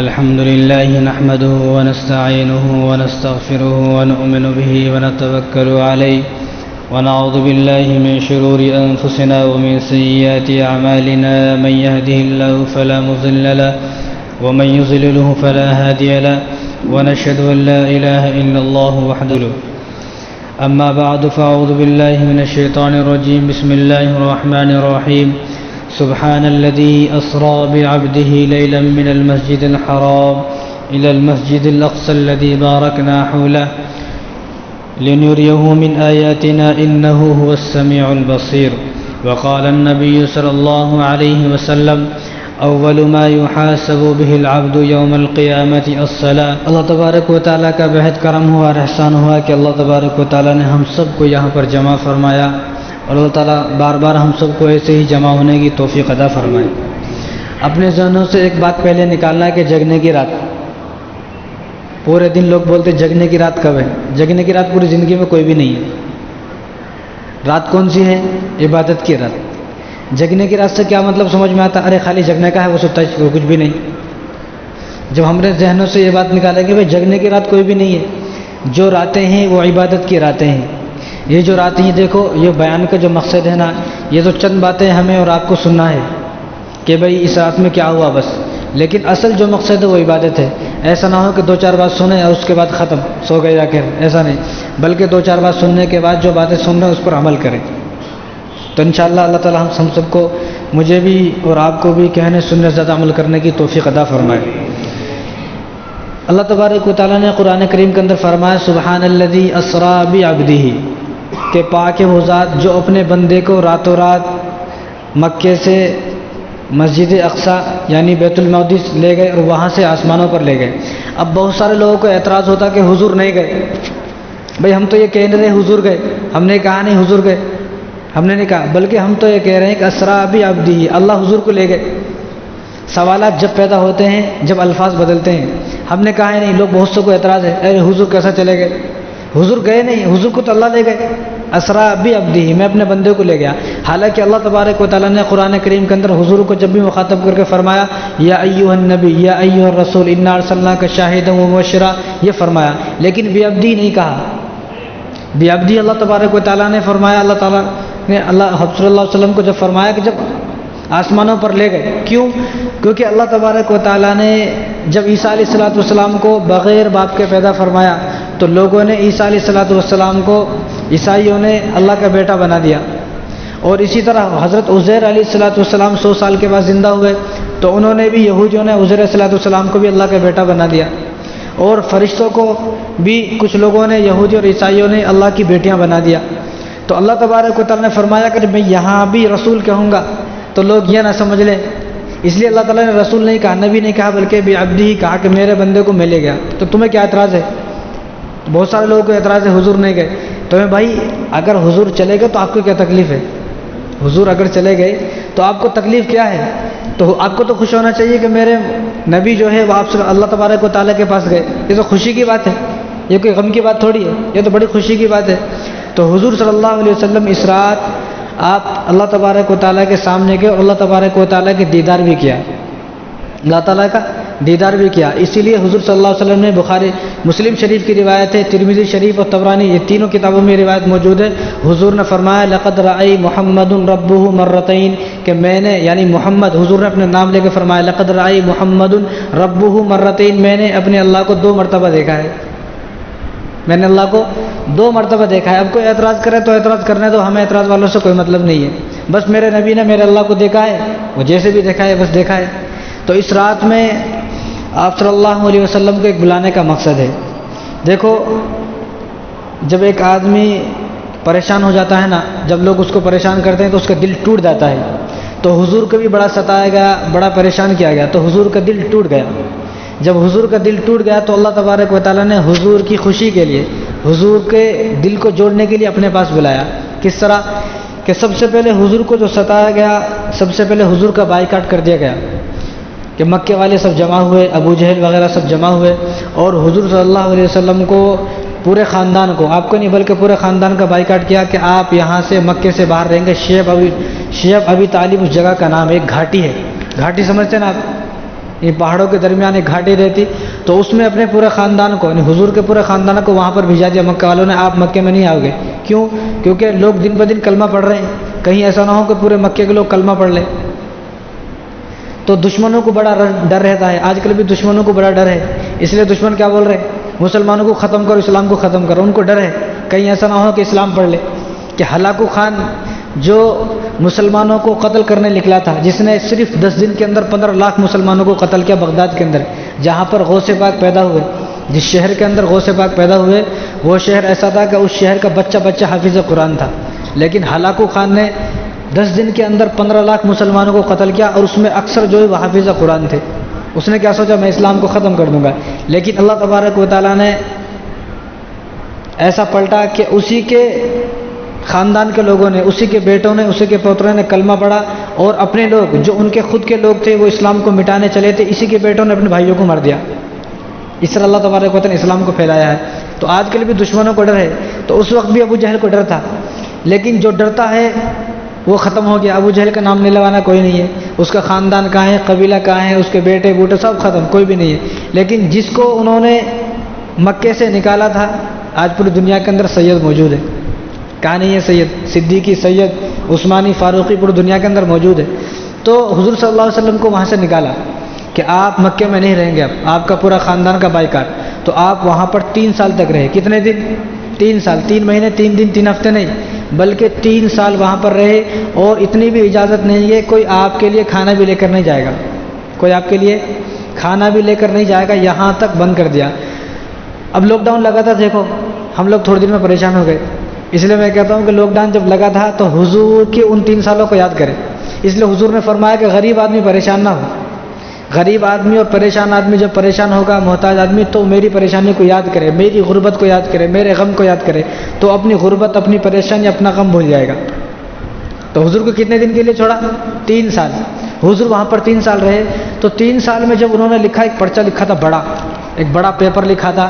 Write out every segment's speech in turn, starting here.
الحمد لله نحمده ونستعينه ونستغفره ونؤمن به ونتوكل عليه ونعوذ بالله من شرور أنفسنا ومن سيئات أعمالنا من يهده الله فلا مضل له ومن يضلله فلا هادي له ونشهد أن لا إله إلا الله وحده. أما بعد فأعوذ بالله من الشيطان الرجيم. بسم الله الرحمن الرحيم. سبحان الذي أسرى بعبده ليلا من المسجد الحرام إلى المسجد الأقصى الذي باركنا حوله لنريه من آياتنا إنه هو السميع البصير. وقال النبي صلى الله عليه وسلم أول ما يحاسب به العبد يوم القيامة الصلاة. اللہ تبارک و تعالیٰ کا بہت کرم ہوا اور احسان ہوا کہ اللہ تبارک و تعالیٰ نے ہم سب کو یہاں پر جمع فرمایا اور اللہ تعالیٰ بار بار ہم سب کو ایسے ہی جمع ہونے کی توفیق عطا فرمائے. اپنے ذہنوں سے ایک بات پہلے نکالنا ہے کہ جگنے کی رات. پورے دن لوگ بولتے جگنے کی رات کب ہے؟ جگنے کی رات پوری زندگی میں کوئی بھی نہیں ہے. رات کون سی ہے؟ عبادت کی رات. جگنے کی رات سے کیا مطلب سمجھ میں آتا؟ ارے خالی جگنے کا ہے وہ ستا ہے کچھ بھی نہیں. جب ہمارے ذہنوں سے یہ بات نکالیں کہ بھائی جگنے کی رات کوئی بھی نہیں ہے، جو راتیں ہیں وہ عبادت کی راتیں ہیں. یہ جو راتیں ہیں دیکھو، یہ بیان کا جو مقصد ہے نا، یہ تو چند باتیں ہمیں اور آپ کو سننا ہے کہ بھائی اس رات میں کیا ہوا بس، لیکن اصل جو مقصد ہے وہ عبادت ہے. ایسا نہ ہو کہ دو چار بات سنیں اور اس کے بعد ختم سو گئے جا کے، ایسا نہیں، بلکہ دو چار بات سننے کے بعد جو باتیں سن رہے ہیں اس پر عمل کریں. تو انشاءاللہ اللہ تعالیٰ ہم سب کو، مجھے بھی اور آپ کو بھی کہنے سننے سے زیادہ عمل کرنے کی توفیق عطا فرمائے. اللہ تبارک و تعالیٰ نے قرآن کریم کے اندر فرمایا سبحان الذی اسری بعبدہ، کہ پاک ہے وہ ذات جو اپنے بندے کو راتوں رات مکے سے مسجد اقصیٰ یعنی بیت المقدس لے گئے اور وہاں سے آسمانوں پر لے گئے. اب بہت سارے لوگوں کو اعتراض ہوتا کہ حضور نہیں گئے. بھئی ہم تو یہ کہہ رہے ہیں حضور گئے، ہم نے کہا نہیں حضور گئے، ہم نے نہیں کہا، بلکہ ہم تو یہ کہہ رہے ہیں کہ اسری بعبدہ، اللہ حضور کو لے گئے. سوالات جب پیدا ہوتے ہیں، جب الفاظ بدلتے ہیں، ہم نے کہا ہے نہیں. لوگ بہت سے کو اعتراض ہے ارے حضور کیسا چلے گئے؟ حضور گئے نہیں، حضور کو تو اللہ لے گئے. اسری بعبدہ، میں اپنے بندے کو لے گیا. حالانکہ اللہ تبارک و تعالیٰ نے قرآن کریم کے اندر حضور کو جب بھی مخاطب کر کے فرمایا یا ایھا النبی یا ایھا الرسول انا ارسلناک شاہدا ومبشرا، یہ فرمایا، لیکن بعبدہ نہیں کہا. بعبدہ اللہ تبارک و تعالیٰ نے فرمایا، اللہ تعالیٰ نے اللہ حضرت صلی اللہ علیہ وسلم کو جب فرمایا کہ جب آسمانوں پر لے گئے. کیوں؟ کیونکہ اللہ تبارک و تعالیٰ نے جب عیسیٰ علیہ السلام کو بغیر باپ کے پیدا فرمایا تو لوگوں نے عیسیٰ علیہ السلام کو، عیسائیوں نے اللہ کا بیٹا بنا دیا. اور اسی طرح حضرت عزیر علیہ السلام 100 سال کے بعد زندہ ہوئے تو انہوں نے بھی، یہودیوں نے عزیر علیہ السلام کو بھی اللہ کا بیٹا بنا دیا. اور فرشتوں کو بھی کچھ لوگوں نے، یہودی اور عیسائیوں نے، اللہ کی بیٹیاں بنا دیا. تو اللہ تبارک و تعالیٰ نے فرمایا کہ میں یہاں بھی رسول کہوں گا تو لوگ یہ نہ سمجھ لیں، اس لیے اللہ تعالیٰ نے رسول نہیں کہا، نبی نہیں کہا، بلکہ بعبدہ ہی کہا کہ میرے بندے کو میں لے گیا. تو تمہیں کیا اعتراض ہے؟ بہت سارے لوگوں کو اعتراض ہے حضور نہیں گئے. تو بھائی اگر حضور چلے گئے تو آپ کو کیا تکلیف ہے؟ حضور اگر چلے گئے تو آپ کو تکلیف کیا ہے؟ تو آپ کو تو خوش ہونا چاہیے کہ میرے نبی جو ہے وہ آپ سے اللہ تبارک و تعالیٰ کے پاس گئے. یہ تو خوشی کی بات ہے، یہ کوئی غم کی بات تھوڑی ہے، یہ تو بڑی خوشی کی بات ہے. تو حضور صلی اللہ علیہ وسلم اس رات آپ اللہ تبارک و تعالیٰ کے سامنے گئے اور اللہ تبارک و تعالیٰ کے دیدار بھی کیا، اللہ تعالیٰ کا دیدار بھی کیا. اسی لیے حضور صلی اللہ علیہ وسلم نے، بخاری مسلم شریف کی روایت ہے، ترمذی شریف اور طبرانی، یہ تینوں کتابوں میں روایت موجود ہے. حضور نے فرمایا لقد رأى محمد ربه مرتين، کہ میں نے، یعنی محمد، حضور نے اپنے نام لے کے فرمایا لقد رأى محمد ربه مرتين، میں نے اپنے اللہ کو 2 مرتبہ دیکھا ہے، میں نے اللہ کو 2 مرتبہ دیکھا ہے. اب کوئی اعتراض کرے تو اعتراض کرنے دو، ہمیں اعتراض والوں سے کوئی مطلب نہیں ہے. بس میرے نبی نے میرے اللہ کو دیکھا ہے، وہ جیسے بھی دیکھا ہے بس دیکھا ہے. تو اس رات میں آپ صلی اللہ علیہ وسلم کو ایک بلانے کا مقصد ہے. دیکھو جب ایک آدمی پریشان ہو جاتا ہے نا، جب لوگ اس کو پریشان کرتے ہیں تو اس کا دل ٹوٹ جاتا ہے. تو حضور کو بھی بڑا ستایا گیا، بڑا پریشان کیا گیا، تو حضور کا دل ٹوٹ گیا. جب حضور کا دل ٹوٹ گیا تو اللہ تبارک و تعالیٰ نے حضور کی خوشی کے لیے، حضور کے دل کو جوڑنے کے لیے اپنے پاس بلایا. کس طرح؟ کہ سب سے پہلے حضور کو جو ستایا گیا، سب سے پہلے حضور کا بائیکاٹ کر دیا گیا کہ مکے والے سب جمع ہوئے، ابو جہل وغیرہ سب جمع ہوئے اور حضور صلی اللہ علیہ وسلم کو، پورے خاندان کو، آپ کو نہیں بلکہ پورے خاندان کا بائیکاٹ کیا کہ آپ یہاں سے مکے سے باہر رہیں گے. شیب ابی طالب اس جگہ کا نام ہے، ایک گھاٹی ہے، گھاٹی سمجھتے ہیں نا آپ، یہ پہاڑوں کے درمیان ایک گھاٹی رہتی، تو اس میں اپنے پورے خاندان کو، یعنی حضور کے پورے خاندان کو وہاں پر بھیجا دیا مکہ والوں نے، آپ مکے میں نہیں آؤ گے۔ کیوں؟ کیونکہ لوگ دن بہ دن کلمہ پڑھ رہے ہیں، کہیں ایسا نہ ہو کہ پورے مکے کے لوگ کلمہ پڑھ لیں۔ تو دشمنوں کو بڑا ڈر رہتا ہے، آج کل بھی دشمنوں کو بڑا ڈر ہے، اس لیے دشمن کیا بول رہے ہیں؟ مسلمانوں کو ختم کرو، اسلام کو ختم کرو، ان کو ڈر ہے کہیں ایسا نہ ہو کہ اسلام پڑھ لے۔ کہ ہلاکو خان جو مسلمانوں کو قتل کرنے نکلا تھا، جس نے صرف 10 دن کے اندر 15 لاکھ مسلمانوں کو قتل کیا بغداد کے اندر، جہاں پر غوث پاک پیدا ہوئے، جس شہر کے اندر غوث پاک پیدا ہوئے، وہ شہر ایسا تھا کہ اس شہر کا بچہ بچہ حافظ قرآن تھا، لیکن ہلاکو خان نے 10 دن کے اندر 15 لاکھ مسلمانوں کو قتل کیا، اور اس میں اکثر جو ہے وہ حافظ قرآن تھے۔ اس نے کیا سوچا؟ میں اسلام کو ختم کر دوں گا، لیکن اللہ تبارک و تعالیٰ نے ایسا پلٹا کہ اسی کے خاندان کے لوگوں نے، اسی کے بیٹوں نے، اسی کے پوتروں نے کلمہ پڑھا، اور اپنے لوگ جو ان کے خود کے لوگ تھے وہ اسلام کو مٹانے چلے تھے، اسی کے بیٹوں نے اپنے بھائیوں کو مار دیا۔ اس طرح اللہ تبارک و تعالیٰ نے اسلام کو پھیلایا ہے۔ تو آج کل بھی دشمنوں کو ڈر ہے، تو اس وقت بھی ابو جہل کو ڈر تھا، لیکن جو ڈرتا ہے وہ ختم ہو گیا۔ ابو جہل کا نام نہیں لگانا کوئی نہیں ہے، اس کا خاندان کہاں ہے، قبیلہ کہاں ہے، اس کے بیٹے بوٹے سب ختم، کوئی بھی نہیں ہے۔ لیکن جس کو انہوں نے مکے سے نکالا تھا، آج پوری دنیا کے اندر سید موجود ہے۔ کہاں نہیں ہے سید؟ صدیقی، سید عثمانی، فاروقی پوری دنیا کے اندر موجود ہے۔ تو حضور صلی اللہ علیہ وسلم کو وہاں سے نکالا کہ آپ مکے میں نہیں رہیں گے، اب آپ کا پورا خاندان کا بائیکاٹ۔ تو آپ وہاں پر 3 سال تک رہے۔ کتنے دن؟ 3 سال، 3 مہینے، 3 دن، 3 ہفتے نہیں، بلکہ 3 سال وہاں پر رہے، اور اتنی بھی اجازت نہیں ہے کوئی آپ کے لیے کھانا بھی لے کر نہیں جائے گا، کوئی آپ کے لیے کھانا بھی لے کر نہیں جائے گا، یہاں تک بند کر دیا۔ اب لاک ڈاؤن لگا تھا، دیکھو ہم لوگ تھوڑے دن میں پریشان ہو گئے، اس لیے میں کہتا ہوں کہ لاک ڈاؤن جب لگا تھا تو حضور کے ان 3 سالوں کو یاد کریں۔ اس لیے حضور نے فرمایا کہ غریب آدمی پریشان نہ ہو، غریب آدمی اور پریشان آدمی جب پریشان ہوگا، محتاج آدمی، تو میری پریشانی کو یاد کرے، میری غربت کو یاد کرے، میرے غم کو یاد کرے، تو اپنی غربت، اپنی پریشانی، اپنا غم بھول جائے گا۔ تو حضور کو کتنے دن کے لیے چھوڑا؟ 3 سال۔ حضور وہاں پر 3 سال رہے۔ تو 3 سال میں جب انہوں نے لکھا، ایک پرچہ لکھا تھا بڑا، ایک بڑا پیپر لکھا تھا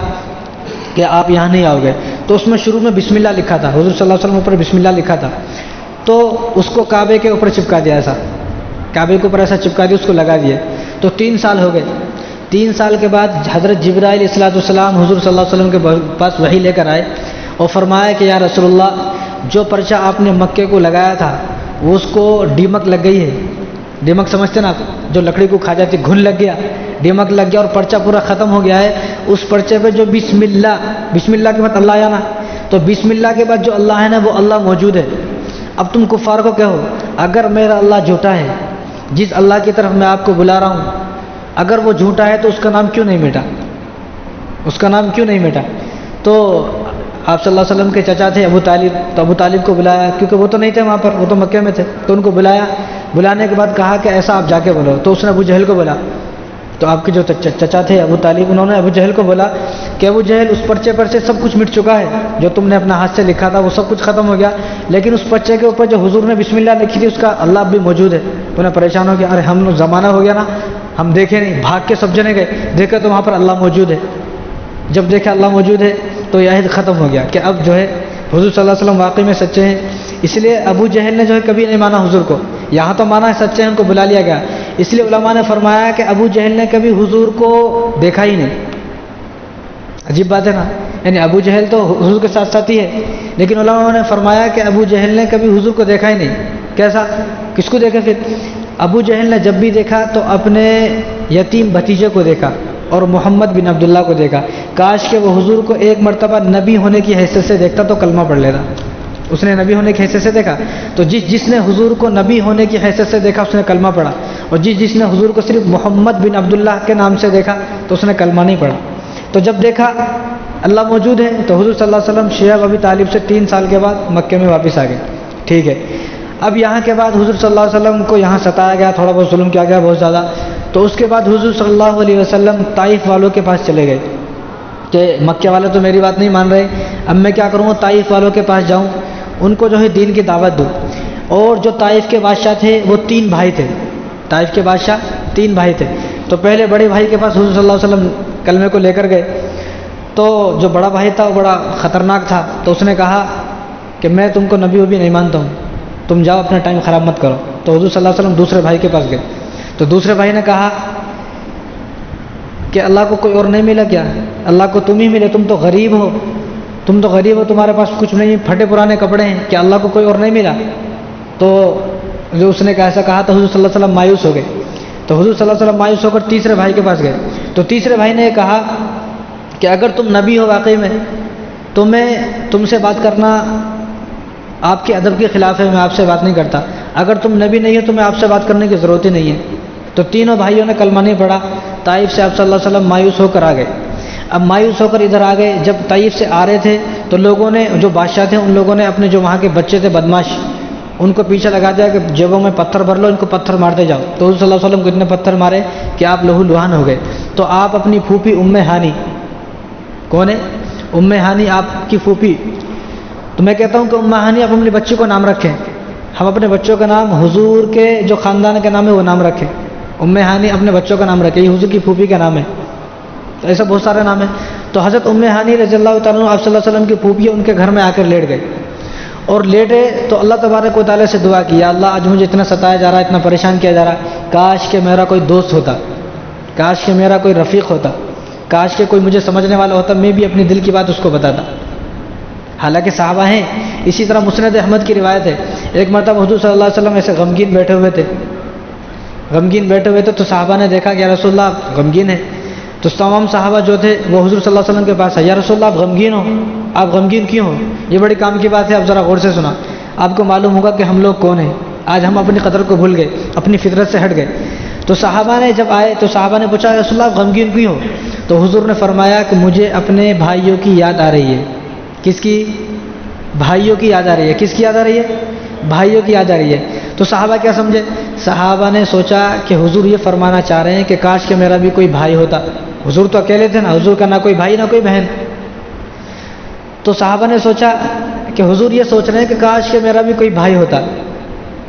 کہ آپ یہاں نہیں آؤ گے، تو اس میں شروع میں بسم اللہ لکھا تھا، حضور صلی اللہ علیہ وسلم اوپر بسم اللہ لکھا تھا، تو اس کو کعبے کے اوپر چپکا دیا، ایسا کعبے کے اوپر ایسا چپکا دیا، اس کو لگا دیے۔ تو 3 سال ہو گئے۔ 3 سال کے بعد حضرت جبرائیل علیہ السلام حضور صلی اللہ علیہ وسلم کے پاس وحی لے کر آئے اور فرمایا کہ یا رسول اللہ، جو پرچہ آپ نے مکے کو لگایا تھا وہ اس کو دیمک لگ گئی ہے۔ دیمک سمجھتے نا آپ؟ جو لکڑی کو کھا جاتی، گھن لگ گیا، دیمک لگ گیا، اور پرچہ پورا ختم ہو گیا ہے۔ اس پرچے پہ جو بسم اللہ کے بعد اللہ آیا نا، تو بسم اللہ کے بعد جو اللہ ہے نا، وہ اللہ موجود ہے۔ اب تم کفار کو کہو، اگر میرا اللہ جھوٹا ہے، جس اللہ کی طرف میں آپ کو بلا رہا ہوں، اگر وہ جھوٹا ہے تو اس کا نام کیوں نہیں مٹا؟ اس کا نام کیوں نہیں مٹا؟ تو آپ صلی اللہ علیہ وسلم کے چچا تھے ابو طالب، تو ابو طالب کو بلایا، کیونکہ وہ تو نہیں تھے وہاں پر، وہ تو مکے میں تھے، تو ان کو بلایا۔ بلانے کے بعد کہا کہ ایسا آپ جا کے بولو، تو اس نے ابو جہل کو بولا۔ تو آپ کے جو چچا تھے ابو طالب، انہوں نے ابو جہل کو بولا کہ ابو جہل، اس پرچے پر سے سب کچھ مٹ چکا ہے، جو تم نے اپنا ہاتھ سے لکھا تھا وہ سب کچھ ختم ہو گیا، لیکن اس پرچے کے اوپر جو حضور نے بسم اللہ لکھی تھی، اس کا اللہ بھی موجود ہے۔ انہیں پریشان ہو گیا، ارے ہم لوگ زمانہ ہو گیا نا، ہم دیکھے نہیں، بھاگ کے سب جنے گئے، دیکھے تو وہاں پر اللہ موجود ہے۔ جب دیکھا اللہ موجود ہے تو یہ عہد ختم ہو گیا کہ اب جو ہے حضور صلی اللہ علیہ وسلم واقعی میں سچے ہیں۔ اس لیے ابو جہل نے جو ہے کبھی نہیں مانا حضور کو، یہاں تو مانا ہے سچے ہیں، ان کو بلا لیا گیا۔ اس لیے علماء نے فرمایا کہ ابو جہل نے کبھی حضور کو دیکھا ہی نہیں۔ عجیب بات ہے نا، یعنی ابو جہل تو حضور کے ساتھ ساتھ ہی ہے، لیکن علماء نے فرمایا کہ ابو جہل نے کبھی حضور کو دیکھا ہی نہیں۔ کیسا؟ کس کو دیکھا پھر؟ ابو جہل نے جب بھی دیکھا تو اپنے یتیم بھتیجے کو دیکھا اور محمد بن عبداللہ کو دیکھا۔ کاش کہ وہ حضور کو ایک مرتبہ نبی ہونے کی حیثیت سے دیکھتا تو کلمہ پڑھ لیتا۔ اس نے نبی ہونے کی حیثیت سے دیکھا، تو جس نے حضور کو نبی ہونے کی حیثیت سے دیکھا اس نے کلمہ پڑھا، اور جس نے حضور کو صرف محمد بن عبداللہ کے نام سے دیکھا تو اس نے کلمہ نہیں پڑھا۔ تو جب دیکھا اللہ موجود ہے تو حضور صلی اللہ علیہ وسلم شیخ ابی طالب سے 3 سال کے بعد مکے میں واپس آ گئے۔ ٹھیک ہے، اب یہاں کے بعد حضور صلی اللہ علیہ وسلم کو یہاں ستایا گیا، تھوڑا بہت ظلم کیا گیا، بہت زیادہ۔ تو اس کے بعد حضور صلی اللہ علیہ وسلم طائف والوں کے پاس چلے گئے کہ مکے والے تو میری بات نہیں مان رہے، اب میں کیا کروں گا، طائف والوں کے پاس جاؤں، ان کو جو ہے دین کی دعوت دوں۔ اور جو طائف کے بادشاہ تھے وہ 3 بھائی تھے، طائف کے بادشاہ 3 بھائی تھے۔ تو پہلے بڑے بھائی کے پاس حضور صلی اللہ علیہ وسلم کلمے کو لے کر گئے، تو جو بڑا بھائی تھا وہ بڑا خطرناک تھا، تو اس نے کہا کہ میں تم کو نبی وبی نہیں مانتا ہوں، تم جاؤ اپنا ٹائم خراب مت کرو۔ تو حضور صلی اللہ علیہ وسلم دوسرے بھائی کے پاس گئے، تو دوسرے بھائی نے کہا کہ اللہ کو کوئی اور نہیں ملا کیا؟ اللہ کو تم ہی ملے، تم تو غریب ہو، تمہارے پاس کچھ نہیں، پھٹے پرانے کپڑے ہیں، کہ اللہ کو کوئی اور نہیں ملا؟ تو جو اس نے ایسا کہا تو حضور صلی اللہ علیہ وسلم مایوس ہو گئے. تو حضور صلی اللہ علیہ وسلم مایوس ہو کر تیسرے بھائی کے پاس گئے. تو تیسرے بھائی نے یہ کہا کہ اگر تم نبی ہو واقعی میں تو میں تم سے بات کرنا آپ کے ادب کے خلاف ہے، میں آپ سے بات نہیں کرتا. اگر تم نبی نہیں ہو تو میں آپ سے بات کرنے کی ضرورت ہی نہیں ہے. تو تینوں بھائیوں نے کلمہ نہیں پڑھا. طائف سے آپ صلی اللہ علیہ وسلم مایوس ہو کر آ گئے. اب مایوس ہو کر ادھر آ گئے. جب طائف سے آ رہے تھے تو لوگوں نے، جو بادشاہ تھے، ان لوگوں نے اپنے جو وہاں کے بچے تھے بدماش، ان کو پیچھے لگا دیا کہ جیبوں میں پتھر بھر لو، ان کو پتھر مارتے جاؤ. تو حضور صلی اللہ علیہ وسلم کو اتنے پتھر مارے کہ آپ لہو لہان ہو گئے. تو آپ اپنی پھوپھی ام ہانی، کون ہے؟ ام ہانی آپ کی پھوپھی. تو میں کہتا ہوں کہ ام ہانی آپ اپنے بچے کو نام رکھیں. ہم اپنے بچوں کا نام حضور کے جو خاندان کا نام ہے وہ نام رکھیں. ام ہانی اپنے بچوں کا نام رکھیں، یہ حضور کی پھوپھی کا نام ہے. تو ایسا بہت سارے نام ہیں. تو حضرت ام ہانی رضی اللہ تعالیٰ عنہ آپ صلی اللہ علیہ وسلم کی پھوپھی ان کے گھر میں آ کر لیٹ گئے. اور لیٹے تو اللہ تبارک و تعالیٰ سے دعا کی، یا اللہ آج مجھے اتنا ستایا جا رہا ہے، اتنا پریشان کیا جا رہا ہے، کاش کہ میرا کوئی دوست ہوتا، کاش کہ میرا کوئی رفیق ہوتا، کاش کہ کوئی مجھے سمجھنے والا ہوتا، میں بھی اپنی دل کی بات اس کو بتاتا. حالانکہ صحابہ ہیں. اسی طرح مسند احمد کی روایت ہے، ایک مرتبہ حضور صلی اللہ علیہ وسلم ایسے غمگین بیٹھے ہوئے تھے تو صحابہ نے دیکھا کہ یا رسول اللہ آپ غمگین ہیں. تو تمام صحابہ جو تھے وہ حضور صلی اللہ علیہ وسلم کے پاس آئے، یا رسول اللہ آپ غمگین ہو، آپ غمگین کیوں ہو؟ یہ بڑی کام کی بات ہے، آپ ذرا غور سے سنا. آپ کو معلوم ہوگا کہ ہم لوگ کون ہیں. آج ہم اپنی قدر کو بھول گئے، اپنی فطرت سے ہٹ گئے. تو صحابہ نے جب آئے تو صحابہ نے پوچھا، یا رسول اللہ آپ غمگین کیوں ہو؟ تو حضور نے فرمایا کہ مجھے اپنے بھائیوں کی یاد آ رہی ہے. کس کی؟ بھائیوں کی یاد آ رہی ہے. کس کی یاد آ رہی ہے؟ بھائیوں کی یاد آ رہی ہے. تو صحابہ کیا سمجھے؟ صحابہ نے سوچا کہ حضور یہ فرمانا چاہ رہے ہیں کہ کاش کہ میرا بھی کوئی بھائی ہوتا. حضور تو اکیلے تھے نا، حضور کا نہ کوئی بھائی نہ کوئی بہن. تو صحابہ نے سوچا کہ حضور یہ سوچ رہے ہیں کہ کاش کہ میرا بھی کوئی بھائی ہوتا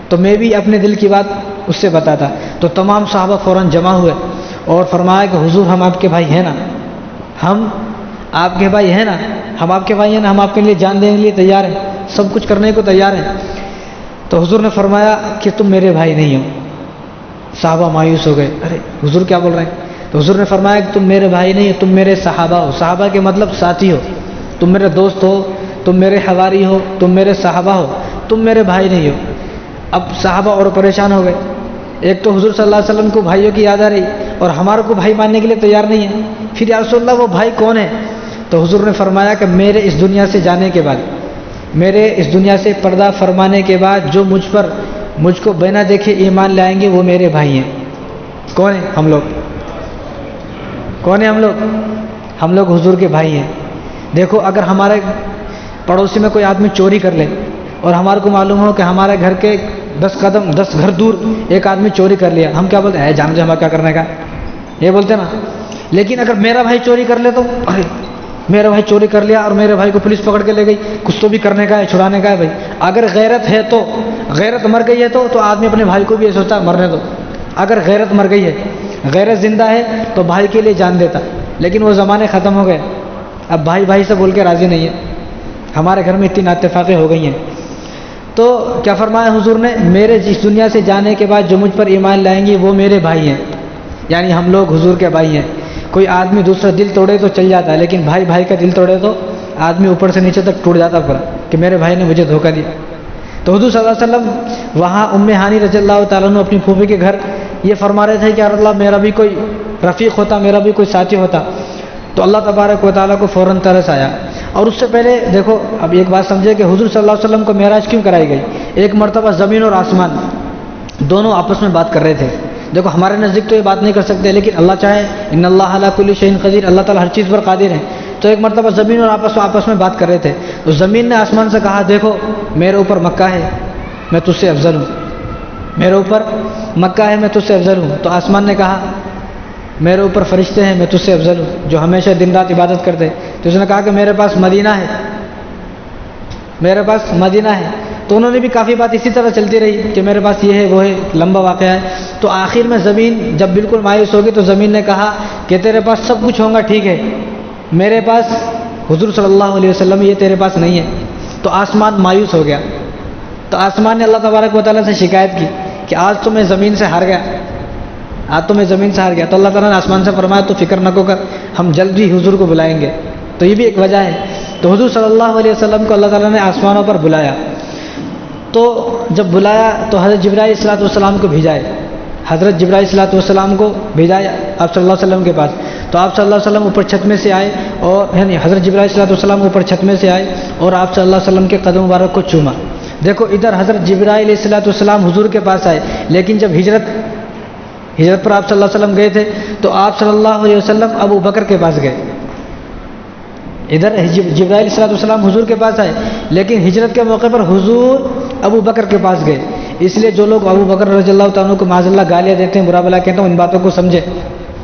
تو میں بھی اپنے دل کی بات اس سے بتاتا. تو تمام صحابہ فوراً جمع ہوئے اور فرمایا کہ حضور ہم آپ کے بھائی ہیں نا، ہم آپ کے بھائی ہیں نا، ہم آپ کے بھائی ہیں نا، ہم آپ کے لیے جان دینے کے لیے تیار ہیں، سب کچھ کرنے کو تیار ہیں. تو حضور نے فرمایا کہ تم میرے بھائی نہیں ہو. صحابہ مایوس ہو گئے، ارے حضور کیا بول رہے ہیں؟ تو حضور نے فرمایا کہ تم میرے بھائی نہیں ہو، تم میرے صحابہ ہو. صحابہ کے مطلب ساتھی ہو، تم میرے دوست ہو، تم میرے حواری ہو، تم میرے صحابہ ہو، تم میرے بھائی نہیں ہو. اب صحابہ اور پریشان ہو گئے. ایک تو حضور صلی اللہ علیہ وسلم کو بھائیوں کی یاد آ رہی اور ہمارے کو بھائی ماننے کے لیے تیار نہیں ہے. پھر یا رسول اللہ وہ بھائی کون ہے؟ تو حضور نے فرمایا کہ میرے اس دنیا سے جانے کے بعد، میرے اس دنیا سے پردہ فرمانے کے بعد جو مجھ کو بنا دیکھے ایمان لائیں گے وہ میرے بھائی ہیں. کون ہیں؟ ہم لوگ. کون ہیں ہم لوگ؟ ہم لوگ حضور کے بھائی ہیں. دیکھو اگر ہمارے پڑوسی میں کوئی آدمی چوری کر لے اور ہمارے کو معلوم ہو کہ ہمارے گھر کے 10 گھر دور ایک آدمی چوری کر لیا، ہم کیا بولتے ہیں؟ جان ہمارا کیا کرنے کا، یہ بولتے نا. لیکن اگر میرا بھائی چوری کر لے تو ارے میرا بھائی چوری کر لیا اور میرے بھائی کو پولیس پکڑ کے لے گئی، کچھ تو بھی کرنے کا ہے، چھڑانے کا ہے بھائی. اگر غیرت ہے تو، غیرت مر گئی ہے تو آدمی اپنے بھائی کو بھی یہ سوچتا مرنے دو. اگر غیرت مر گئی ہے، غیرت زندہ ہے تو بھائی کے لیے جان دیتا. لیکن وہ زمانے ختم ہو گئے. اب بھائی سے بول کے راضی نہیں ہے. ہمارے گھر میں اتنی ناتفاقیں ہو گئی ہیں. تو کیا فرمایا حضور نے؟ میرے اس دنیا سے جانے کے بعد جو مجھ پر ایمان لائیں گے وہ میرے بھائی ہیں. یعنی ہم لوگ حضور کے بھائی ہیں. کوئی آدمی دوسرا دل توڑے تو چل جاتا ہے، لیکن بھائی کا دل توڑے تو آدمی اوپر سے نیچے تک ٹوٹ جاتا پورا کہ میرے بھائی نے مجھے دھوکہ دیا. تو حضور صلی اللہ علیہ وسلم وہاں ام ہانی رضی اللہ تعالیٰ عنہ اپنی پھوپھی کے گھر یہ فرما رہے تھے کہ اللہ میرا بھی کوئی رفیق ہوتا، میرا بھی کوئی ساتھی ہوتا. تو اللہ تبارک و تعالیٰ کو فوراً ترس آیا. اور اس سے پہلے دیکھو اب ایک بات سمجھے کہ حضور صلی اللہ علیہ وسلم کو معراج کیوں کرائی گئی؟ ایک مرتبہ زمین اور آسمان دونوں آپس میں بات کر رہے تھے. دیکھو ہمارے نزدیک تو یہ بات نہیں کر سکتے، لیکن اللہ چاہے ان اللہ علی کل شیء قدیر، اللہ تعالیٰ ہر چیز پر قادر ہے. تو ایک مرتبہ زمین اور آپس میں بات کر رہے تھے. تو زمین نے آسمان سے کہا دیکھو میرے اوپر مکہ ہے، میں تجھ سے افضل ہوں. میرے اوپر مکہ ہے، میں تجھ سے افضل ہوں. تو آسمان نے کہا میرے اوپر فرشتے ہیں، میں تجھ سے افضل ہوں، جو ہمیشہ دن رات عبادت کرتے. تو اس نے کہا کہ میرے پاس مدینہ ہے، میرے پاس مدینہ ہے. تو انہوں نے بھی کافی بات اسی طرح چلتی رہی کہ میرے پاس یہ ہے وہ ہے، لمبا واقعہ ہے. تو آخر میں زمین جب بالکل مایوس ہوگی تو زمین نے کہا کہ تیرے پاس سب کچھ ہوگا ٹھیک ہے، میرے پاس حضور صلی اللہ علیہ وسلم یہ تیرے پاس نہیں ہے. تو آسمان مایوس ہو گیا. تو آسمان نے اللہ تبارک و تعالیٰ سے شکایت کی کہ آج تو میں زمین سے ہار گیا، آج تو میں زمین سے ہار گیا، تو اللہ تعالیٰ نے آسمان سے فرمایا تو فکر نہ کر، ہم جلد ہی حضور کو بلائیں گے۔ تو یہ بھی ایک وجہ ہے۔ تو حضور صلی اللہ علیہ وسلم کو اللہ تعالیٰ نے آسمانوں پر بلایا، تو جب بلایا تو حضرت جبرائیل علیہ الصلوۃ والسلام کو بھیجا ہے، حضرت جبرائیل علیہ الصلوۃ والسلام کو بھیجا ہے آپ صلی اللہ علیہ وسلم کے پاس۔ تو آپ صلی اللہ علیہ وسلم اوپر چھت میں سے آئے، اور یعنی حضرت جبرائیل علیہ الصلوۃ والسلام اوپر چھت میں سے آئے اور آپ صلی اللہ علیہ وسلم کے قدم مبارک کو چوما۔ دیکھو ادھر حضرت جبرائیل علیہ الصلوۃ والسلام حضور کے پاس آئے، لیکن جب ہجرت پر آپ صلی اللہ علیہ وسلم گئے تھے تو آپ صلی اللہ علیہ وسلم ابو بکر کے پاس گئے۔ ادھر جبرائیل علیہ الصلوۃ والسلام حضور کے پاس آئے، لیکن ہجرت کے موقع پر حضور ابو بکر کے پاس گئے۔ اس لیے جو لوگ ابو بکر رضی اللہ تعالیٰ کو معاذ اللہ گالیاں دیتے ہیں، برا بلا کہتے ہیں، ان باتوں کو سمجھے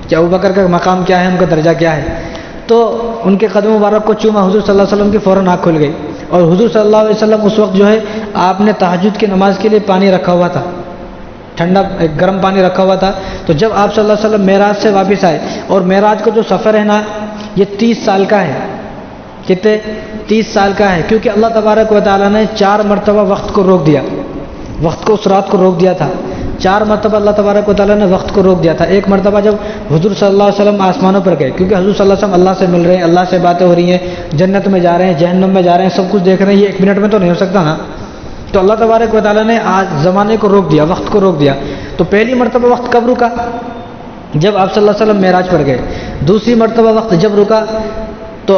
کہ ابو بکر کا مقام کیا ہے، ان کا درجہ کیا ہے۔ تو ان کے قدم مبارک کو چوما، حضور صلی اللہ علیہ وسلم کی فوراً آنکھ کھل گئی۔ اور حضور صلی اللہ علیہ وسلم اس وقت جو ہے آپ نے تہجد کی نماز کے لیے پانی رکھا ہوا تھا، ٹھنڈا گرم پانی رکھا ہوا تھا۔ تو جب آپ صلی اللہ علیہ وسلم معراج سے واپس آئے، اور معراج کا جو سفر ہے نا یہ 30 سال کا ہے، کتنے 30 سال کا ہے، کیونکہ اللہ تبارک و تعالیٰ نے 4 مرتبہ وقت کو روک دیا، وقت کو اس رات کو روک دیا تھا۔ 4 مرتبہ اللہ تبارک و تعالیٰ نے وقت کو روک دیا تھا۔ ایک مرتبہ جب حضور صلی اللہ علیہ وسلم آسمانوں پر گئے، کیونکہ حضور صلی اللہ علیہ وسلم اللہ سے مل رہے ہیں، اللہ سے باتیں ہو رہی ہیں، جنت میں جا رہے ہیں، جہنم میں جا رہے ہیں، سب کچھ دیکھ رہے ہیں، یہ 1 منٹ میں تو نہیں ہو سکتا نا۔ تو اللہ تبارک و تعالیٰ نے آج زمانے کو روک دیا، وقت کو روک دیا۔ تو پہلی مرتبہ وقت کب رکا؟ جب آپ صلی اللہ علیہ وسلم معراج پر گئے۔ دوسری مرتبہ وقت جب رکا تو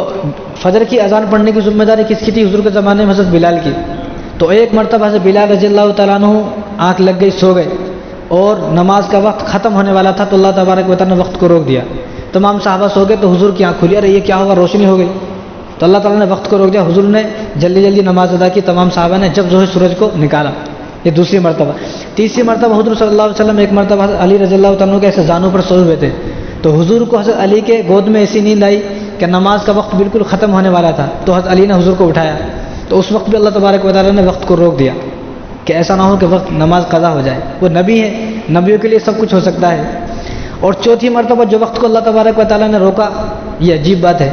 فجر کی اذان پڑھنے کی ذمہ داری کس کی تھی؟ حضور کے زمانے میں حضرت بلال کی۔ تو ایک مرتبہ حضرت بلال رضی اللہ تعالیٰ عنہ آنکھ لگ گئی، سو گئے، اور نماز کا وقت ختم ہونے والا تھا، تو اللہ تبارک و تعالیٰ نے وقت کو روک دیا۔ تمام صحابہ سو گئے تو حضور کی آنکھ کھلی، ارے یہ کیا ہوگا، روشنی ہو گئی۔ تو اللہ تعالیٰ نے وقت کو روک دیا، حضور نے جلدی جلدی نماز ادا کی، تمام صحابہ نے جب ظہر سورج کو نکالا۔ یہ دوسری مرتبہ۔ تیسری مرتبہ حضور صلی اللہ علیہ وسلم ایک مرتبہ حضرت علی رضی اللہ تعالیٰ کے ایسے زانوں پر سوئے ہوئے تھے، تو حضور کو حضرت علی کے گود میں ایسی نیند آئی کہ نماز کا وقت بالکل ختم ہونے والا تھا، تو حضرت علی نے حضور کو اٹھایا۔ تو اس وقت بھی اللہ تبارک و تعالیٰ نے وقت کو روک دیا کہ ایسا نہ ہو کہ وقت نماز قضا ہو جائے۔ وہ نبی ہے، نبیوں کے لیے سب کچھ ہو سکتا ہے۔ اور چوتھی مرتبہ جو وقت کو اللہ تبارک و تعالیٰ نے روکا، یہ عجیب بات ہے،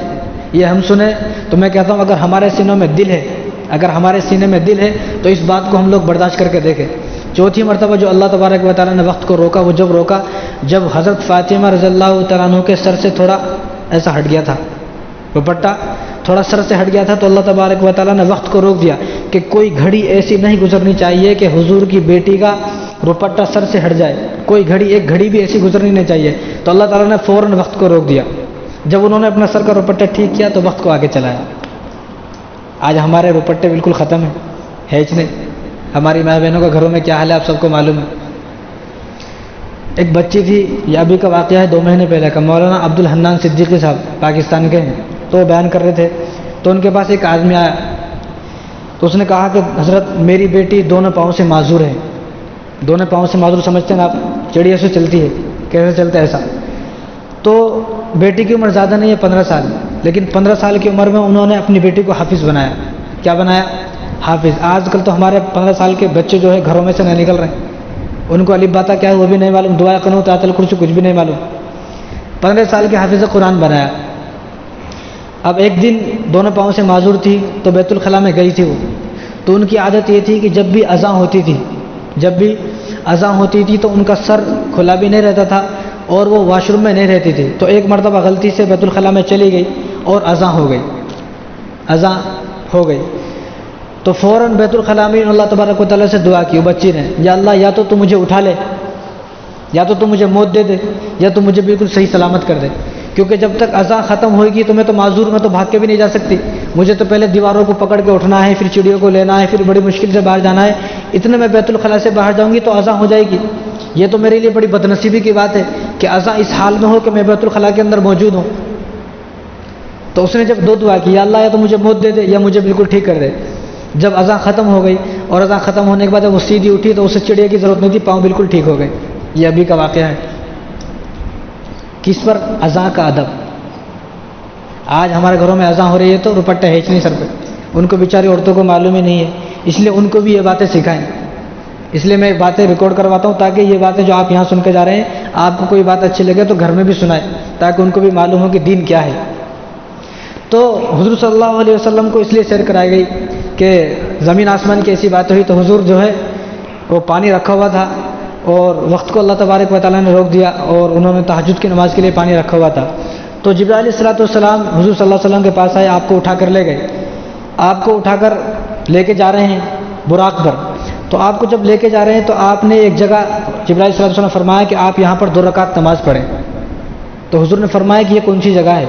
یہ ہم سنیں تو میں کہتا ہوں اگر ہمارے سینوں میں دل ہے، اگر ہمارے سینے میں دل ہے تو اس بات کو ہم لوگ برداشت کر کے دیکھیں۔ چوتھی مرتبہ جو اللہ تبارک و تعالیٰ نے وقت کو روکا، وہ جب روکا جب حضرت فاطمہ رضی اللہ تعالیٰ عنہ کے سر سے تھوڑا ایسا ہٹ گیا تھا، دوپٹہ تھوڑا سر سے ہٹ گیا تھا، تو اللہ تبارک و تعالیٰ نے وقت کو روک دیا کہ کوئی گھڑی ایسی نہیں گزرنی چاہیے کہ حضور کی بیٹی کا دوپٹہ سر سے ہٹ جائے، کوئی گھڑی، ایک گھڑی بھی ایسی گزرنی نہیں چاہیے۔ تو اللہ تعالیٰ نے فوراً وقت کو روک دیا۔ جب انہوں نے اپنا سر کا دوپٹہ ٹھیک کیا تو وقت کو آگے چلایا۔ آج ہمارے دوپٹے بالکل ختم ہیں، ہیچ نہیں۔ ہماری ماں بہنوں کا گھروں میں کیا حال ہے آپ سب کو معلوم ہے۔ ایک بچی تھی، یہ ابھی کا واقعہ ہے، 2 مہینے پہلے کا، مولانا عبد الحنان صدیقی صاحب پاکستان کے ہیں، تو وہ بیان کر رہے تھے، تو ان کے پاس ایک آدمی آیا، تو اس نے کہا کہ حضرت میری بیٹی دونوں پاؤں سے معذور ہے۔ دونوں پاؤں سے معذور سمجھتے ہیں آپ؟ چڑیا سے چلتی ہے، کیسے چلتا ہے ایسا؟ تو بیٹی کی عمر زیادہ نہیں ہے، 15 سال، لیکن 15 سال کی عمر میں انہوں نے اپنی بیٹی کو حافظ بنایا۔ کیا بنایا؟ حافظ۔ آج کل تو ہمارے 15 سال کے بچے جو ہے گھروں میں سے نہیں نکل رہے ہیں، ان کو الف باتا کیا ہے وہ بھی نہیں معلوم، دعا قنوت آیت الکرسی کچھ بھی نہیں معلوم۔ 15 سال کے حافظ قرآن بنایا۔ اب ایک دن دونوں پاؤں سے معذور تھی تو بیت الخلاء میں گئی تھی وہ، تو ان کی عادت یہ تھی کہ جب بھی اذان ہوتی تھی تو ان کا سر کھلا بھی نہیں رہتا تھا اور وہ واش روم میں نہیں رہتی تھی۔ تو ایک مرتبہ غلطی سے بیت الخلاء میں چلی گئی اور اذان ہو گئی، تو فوراً بیت الخلاء میں اللہ تبارک و تعالیٰ سے دعا کی بچی نے، یا اللہ یا تو مجھے اٹھا لے، یا تو مجھے موت دے دے، یا تو مجھے بالکل صحیح سلامت کر دے، کیونکہ جب تک اذان ختم ہوئے گی تو میں تو معذور، میں تو بھاگ کے بھی نہیں جا سکتی، مجھے تو پہلے دیواروں کو پکڑ کے اٹھنا ہے، پھر چڑیوں کو لینا ہے، پھر بڑی مشکل سے باہر جانا ہے، اتنے میں بیت الخلاء سے باہر جاؤں گی تو اذان ہو جائے گی۔ یہ تو میرے لیے بڑی بدنصیبی کی بات ہے کہ اذان اس حال میں ہو کہ میں بیت الخلاء کے اندر موجود ہوں۔ تو اس نے جب 2 دعا کی، یا اللہ یا تو مجھے موت دے دے یا مجھے بالکل ٹھیک کر دے۔ جب اذان ختم ہو گئی اور اذان ختم ہونے کے بعد جب وہ سیدھی اٹھی تو اسے چڑیا کی ضرورت نہیں تھی، پاؤں بالکل ٹھیک ہو گئے۔ یہ ابھی کا واقعہ ہے۔ کس پر؟ اذان کا ادب۔ آج ہمارے گھروں میں اذان ہو رہی ہے تو دوپٹہ ہیچ نہیں سر پہ، ان کو بیچاری عورتوں کو معلوم ہی نہیں ہے، اس لیے ان کو بھی یہ باتیں سکھائیں۔ اس لیے میں باتیں ریکارڈ کرواتا ہوں تاکہ یہ باتیں جو آپ یہاں سن کے جا رہے ہیں آپ کو کوئی بات اچھی لگے تو گھر میں بھی سنائیں، تاکہ ان کو بھی معلوم ہو کہ دین کیا ہے۔ تو حضور صلی اللہ علیہ وسلم کو اس لیے سیر کرائی گئی کہ زمین آسمان کی ایسی بات ہوئی، تو حضور جو ہے وہ پانی رکھا ہوا تھا اور وقت کو اللہ تبارک و تعالیٰ نے روک دیا اور انہوں نے تہجد کی نماز کے لیے پانی رکھا ہوا تھا. تو جبرائیل علیہ الصلوۃ والسلام حضور صلی اللہ علیہ وسلم کے پاس آئے, آپ کو اٹھا کر لے گئے. آپ کو اٹھا کر لے کے جا رہے ہیں براق پر. تو آپ کو جب لے کے جا رہے ہیں تو آپ نے ایک جگہ جبرائیل علیہ الصلوۃ والسلام فرمایا کہ آپ یہاں پر 2 رکعت نماز پڑھیں. تو حضور نے فرمایا کہ یہ کون سی جگہ ہے؟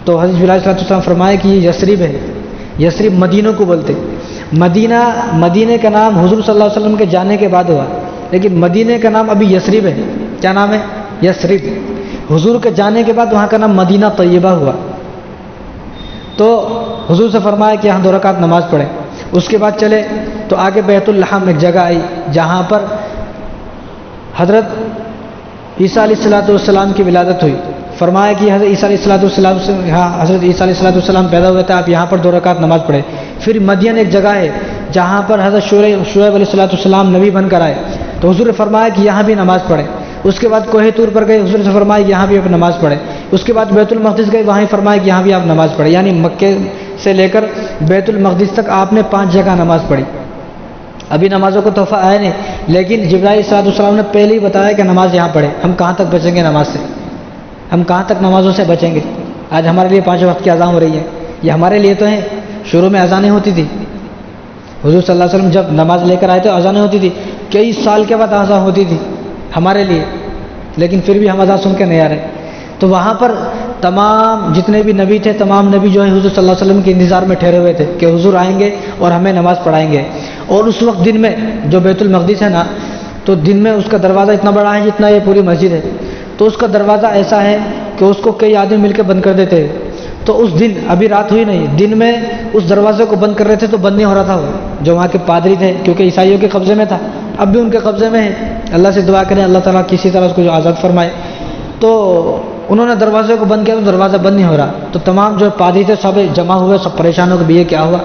تو حضرت جبرائیل علیہ الصلوۃ والسلام فرمایا کہ یہ یثرب ہے. یثرب مدینہ کو بولتے. مدینہ کا نام حضور صلی اللہ علیہ وسلم کے جانے کے بعد ہوا, لیکن مدینہ کا نام ابھی یثرب ہے. کیا نام ہے؟ یثرب. حضور کے جانے کے بعد وہاں کا نام مدینہ طیبہ ہوا. تو حضور سے فرمایا کہ یہاں 2 رکعت نماز پڑھیں. اس کے بعد چلے تو آگے بیت اللحم ایک جگہ آئی جہاں پر حضرت عیسیٰ علیہ السلام کی ولادت ہوئی. فرمایا کہ حضرت عیسیٰ علیہ السلام سے حضرت عیسیٰ علیہ السلام پیدا ہوئے تھے, آپ یہاں پر 2 رکعت نماز پڑھیں. پھر مدین ایک جگہ ہے جہاں پر حضرت شعیب علیہ السلام نبی بن کر آئے. تو حضور نے فرمایا کہ یہاں بھی نماز پڑھیں. اس کے بعد کوہ طور پر گئے, حضور نے فرمایا کہ یہاں بھی آپ نماز پڑھیں. اس کے بعد بیت المقدس گئے, وہاں فرمایا کہ یہاں بھی آپ نماز پڑھیں. یعنی مکے سے لے کر بیت المقدس تک آپ نے 5 جگہ نماز پڑھی. ابھی نمازوں کو تحفہ آیا نہیں, لیکن جبرائیل علیہ السلام نے پہلے ہی بتایا کہ نماز یہاں پڑھیں. ہم کہاں تک بچیں گے نماز سے؟ ہم کہاں تک نمازوں سے بچیں گے؟ آج ہمارے لیے 5 وقت کی اذان ہو رہی ہے. یہ ہمارے لیے تو ہیں. شروع میں اذانیں ہوتی تھی, حضور صلی اللہ علیہ وسلم جب نماز لے کر آئے تو اذانیں ہوتی تھی. کئی سال کے بعد اذان ہوتی تھی ہمارے لیے, لیکن پھر بھی ہم اذان سن کے نہیں آ رہے. تو وہاں پر تمام جتنے بھی نبی تھے, تمام نبی جو ہے حضور صلی اللہ علیہ وسلم کے انتظار میں ٹھہرے ہوئے تھے کہ حضور آئیں گے اور ہمیں نماز پڑھائیں گے. اور اس وقت دن میں جو بیت المقدس ہے نا, تو دن میں اس کا دروازہ اتنا بڑا ہے جتنا یہ پوری مسجد ہے. تو اس کا دروازہ ایسا ہے کہ اس کو کئی آدمی مل کے بند کر دیتے ہیں. تو اس دن, ابھی رات ہوئی نہیں, دن میں اس دروازے کو بند کر رہے تھے تو بند نہیں ہو رہا تھا. وہ جو وہاں کے پادری تھے, کیونکہ عیسائیوں کے قبضے میں تھا, اب بھی ان کے قبضے میں ہے. اللہ سے دعا کریں اللہ تعالیٰ کسی طرح اس کو جو آزاد فرمائے. تو انہوں نے دروازے کو بند کیا تو دروازہ بند نہیں ہو رہا. تو تمام جو پادری تھے سب جمع ہوئے, سب پریشان ہو کہ یہ کیا ہوا,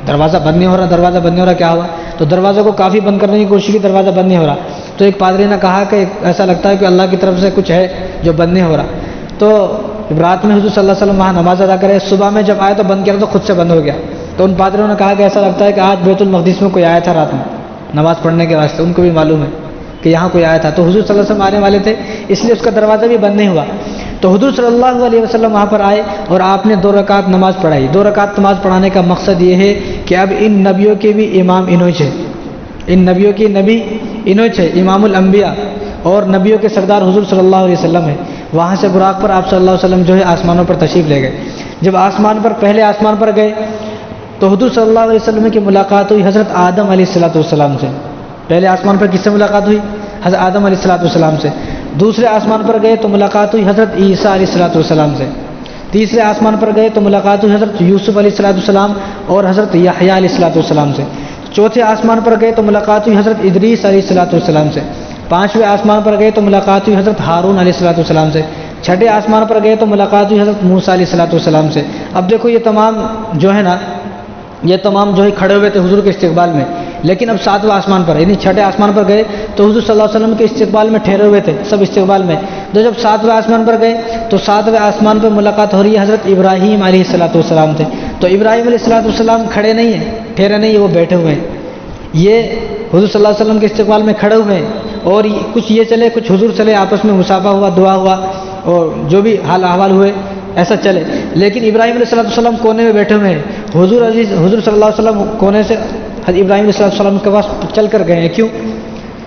دروازہ بند نہیں ہو رہا, دروازہ بند نہیں ہو رہا, کیا ہوا؟ تو دروازے کو کافی بند کرنے کی کوشش کی, دروازہ بند نہیں ہو رہا. تو ایک پادری نے کہا کہ ایسا لگتا ہے کہ اللہ کی طرف سے کچھ ہے جو بند نہیں ہو رہا. تو رات میں حضور صلی اللہ علیہ وسلم وہاں نماز ادا کرے, صبح میں جب آئے تو بند کیا تو خود سے بند ہو گیا. تو ان پادریوں نے کہا کہ ایسا لگتا ہے کہ آج بیت المقدس میں کوئی آیا تھا رات میں نماز پڑھنے کے واسطے. ان کو بھی معلوم ہے کہ یہاں کوئی آیا تھا. تو حضور صلی اللہ علیہ وسلم آنے والے تھے, اس لیے اس کا دروازہ بھی بند نہیں ہوا. تو حضور صلی اللہ علیہ وسلم وہاں پر آئے اور آپ نے 2 رکعت نماز پڑھائی. 2 رکعت نماز پڑھانے کا مقصد یہ ہے کہ اب ان نبیوں کے بھی امام انہی ہے, ان نبیوں کی نبی انہی ہے, امام الانبیاء اور نبیوں کے سردار حضور صلی اللہ علیہ وسلم ہے. وہاں سے براق پر آپ صلی اللہ علیہ وسلم جو ہے آسمانوں پر تشریف لے گئے. جب پہلے آسمان پر گئے تو حضور صلی اللہ علیہ وسلم کی ملاقات ہوئی حضرت آدم علیہ السلام سے. پہلے آسمان پر کس سے ملاقات ہوئی؟ حضرت آدم علیہ السلام سے. دوسرے آسمان پر گئے تو ملاقات ہوئی حضرت عیسیٰ علیہ السلام سے. تیسرے آسمان پر گئے تو ملاقات ہوئی حضرت یوسف علیہ السلام اور حضرت یحییٰ علیہ السلام سے. چوتھے آسمان پر گئے تو ملاقات ہوئی حضرت ادریس علیہ السلام سے. 5ویں آسمان پر گئے تو ملاقات ہوئی حضرت ہارون علیہ السلام سے. 6ٹھے آسمان پر گئے تو ملاقات ہوئی حضرت موسیٰ علیہ السلام سے. اب دیکھو یہ تمام جو ہے نا, یہ تمام جو ہے کھڑے ہوئے تھے حضور کے استقبال میں. لیکن اب 7ویں آسمان پر یعنی 6ٹھے آسمان پر گئے تو حضور صلی اللہ علیہ وسلم کے استقبال میں ٹھہرے ہوئے تھے, سب استقبال میں. تو جب 7ویں آسمان پر گئے تو 7ویں آسمان پر ملاقات ہو رہی ہے حضرت ابراہیم علیہ السلام سے. تو ابراہیم علیہ السلام کھڑے نہیں ہیں, ٹھہرے نہیں ہیں, وہ بیٹھے ہوئے ہیں. یہ حضور صلی اللہ علیہ وسلم کے استقبال میں کھڑے ہوئے ہیں. اور کچھ یہ چلے, کچھ حضور چلے, آپس میں مصافحہ ہوا, دعا ہوا, اور جو بھی حال احوال ہوئے ایسا چلے. لیکن ابراہیم علیہ السلام کونے میں بیٹھے ہوئے ہیں. حضور صلی اللہ علیہ وسلم کونے سے ابراہیم علیہ السلام کے پاس چل کر گئے ہیں.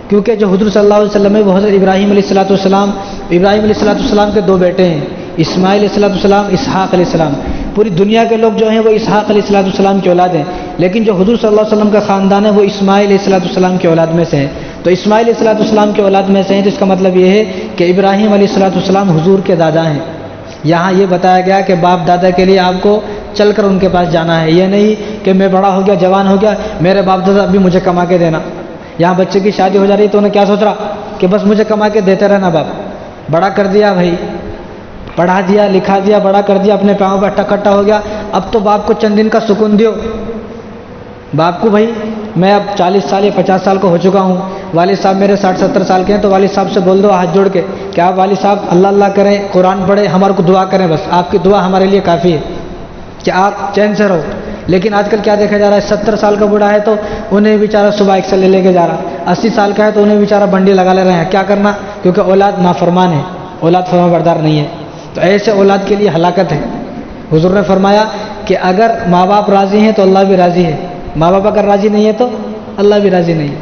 کیونکہ جو حضور صلی اللہ علیہ وسلم ہے وہ حضرت ابراہیم علیہ السلام کے 2 بیٹے ہیں, اسماعیل علیہ السلام, اسحاق علیہ السلام. پوری دنیا کے لوگ جو ہیں وہ اسحاق علیہ السلام کی اولاد ہیں, لیکن جو حضور صلی اللہ علیہ وسلم کا خاندان ہے وہ اسماعیل علیہ السلام کی اولاد میں سے ہیں. تو اسماعیل علیہ السلام کی اولاد میں سے ہیں, تو اس کا مطلب یہ ہے کہ ابراہیم علیہ السلام حضور کے دادا ہیں. یہاں یہ بتایا گیا کہ باپ دادا کے لیے آپ کو چل کر ان کے پاس جانا ہے. یہ نہیں کہ میں بڑا ہو گیا, جوان ہو گیا, میرے باپ دادا ابھی مجھے کما کے دینا. یہاں بچے کی شادی ہو جا رہی تو انہیں کیا سوچ رہا کہ بس مجھے کما کے دیتے رہنا. باپ بڑا کر دیا بھائی, پڑھا دیا, لکھا دیا, بڑا کر دیا, اپنے پاؤں پہ اٹھا ہو گیا. اب تو باپ کو چند دن کا سکون دیو. باپ کو بھائی میں اب 40 سال یا 50 سال کو ہو چکا ہوں, والد صاحب میرے 60-70 سال کے ہیں, تو والد صاحب سے بول دو ہاتھ جوڑ کے کہ آپ والد صاحب اللہ کریں, قرآن پڑھیں, ہمارے کو دعا کریں, بس آپ کی دعا ہمارے لیے کافی ہے کہ آپ چین سے رہو. لیکن آج کل کیا دیکھا جا رہا ہے، 70 سال کا بوڑھا ہے تو انہیں بیچارہ صبح ایکسل لے کے جا رہا، 80 سال کا ہے تو انہیں بیچارہ بنڈی لگا لے رہے ہیں. کیا کرنا؟ کیونکہ اولاد نافرمان ہے، اولاد فرما بردار نہیں ہے. تو ایسے اولاد کے لیے ہلاکت ہے. حضور نے فرمایا کہ اگر ماں باپ راضی ہیں تو اللہ بھی راضی ہے، ماں باپ اگر راضی نہیں ہے تو اللہ بھی راضی نہیں ہے.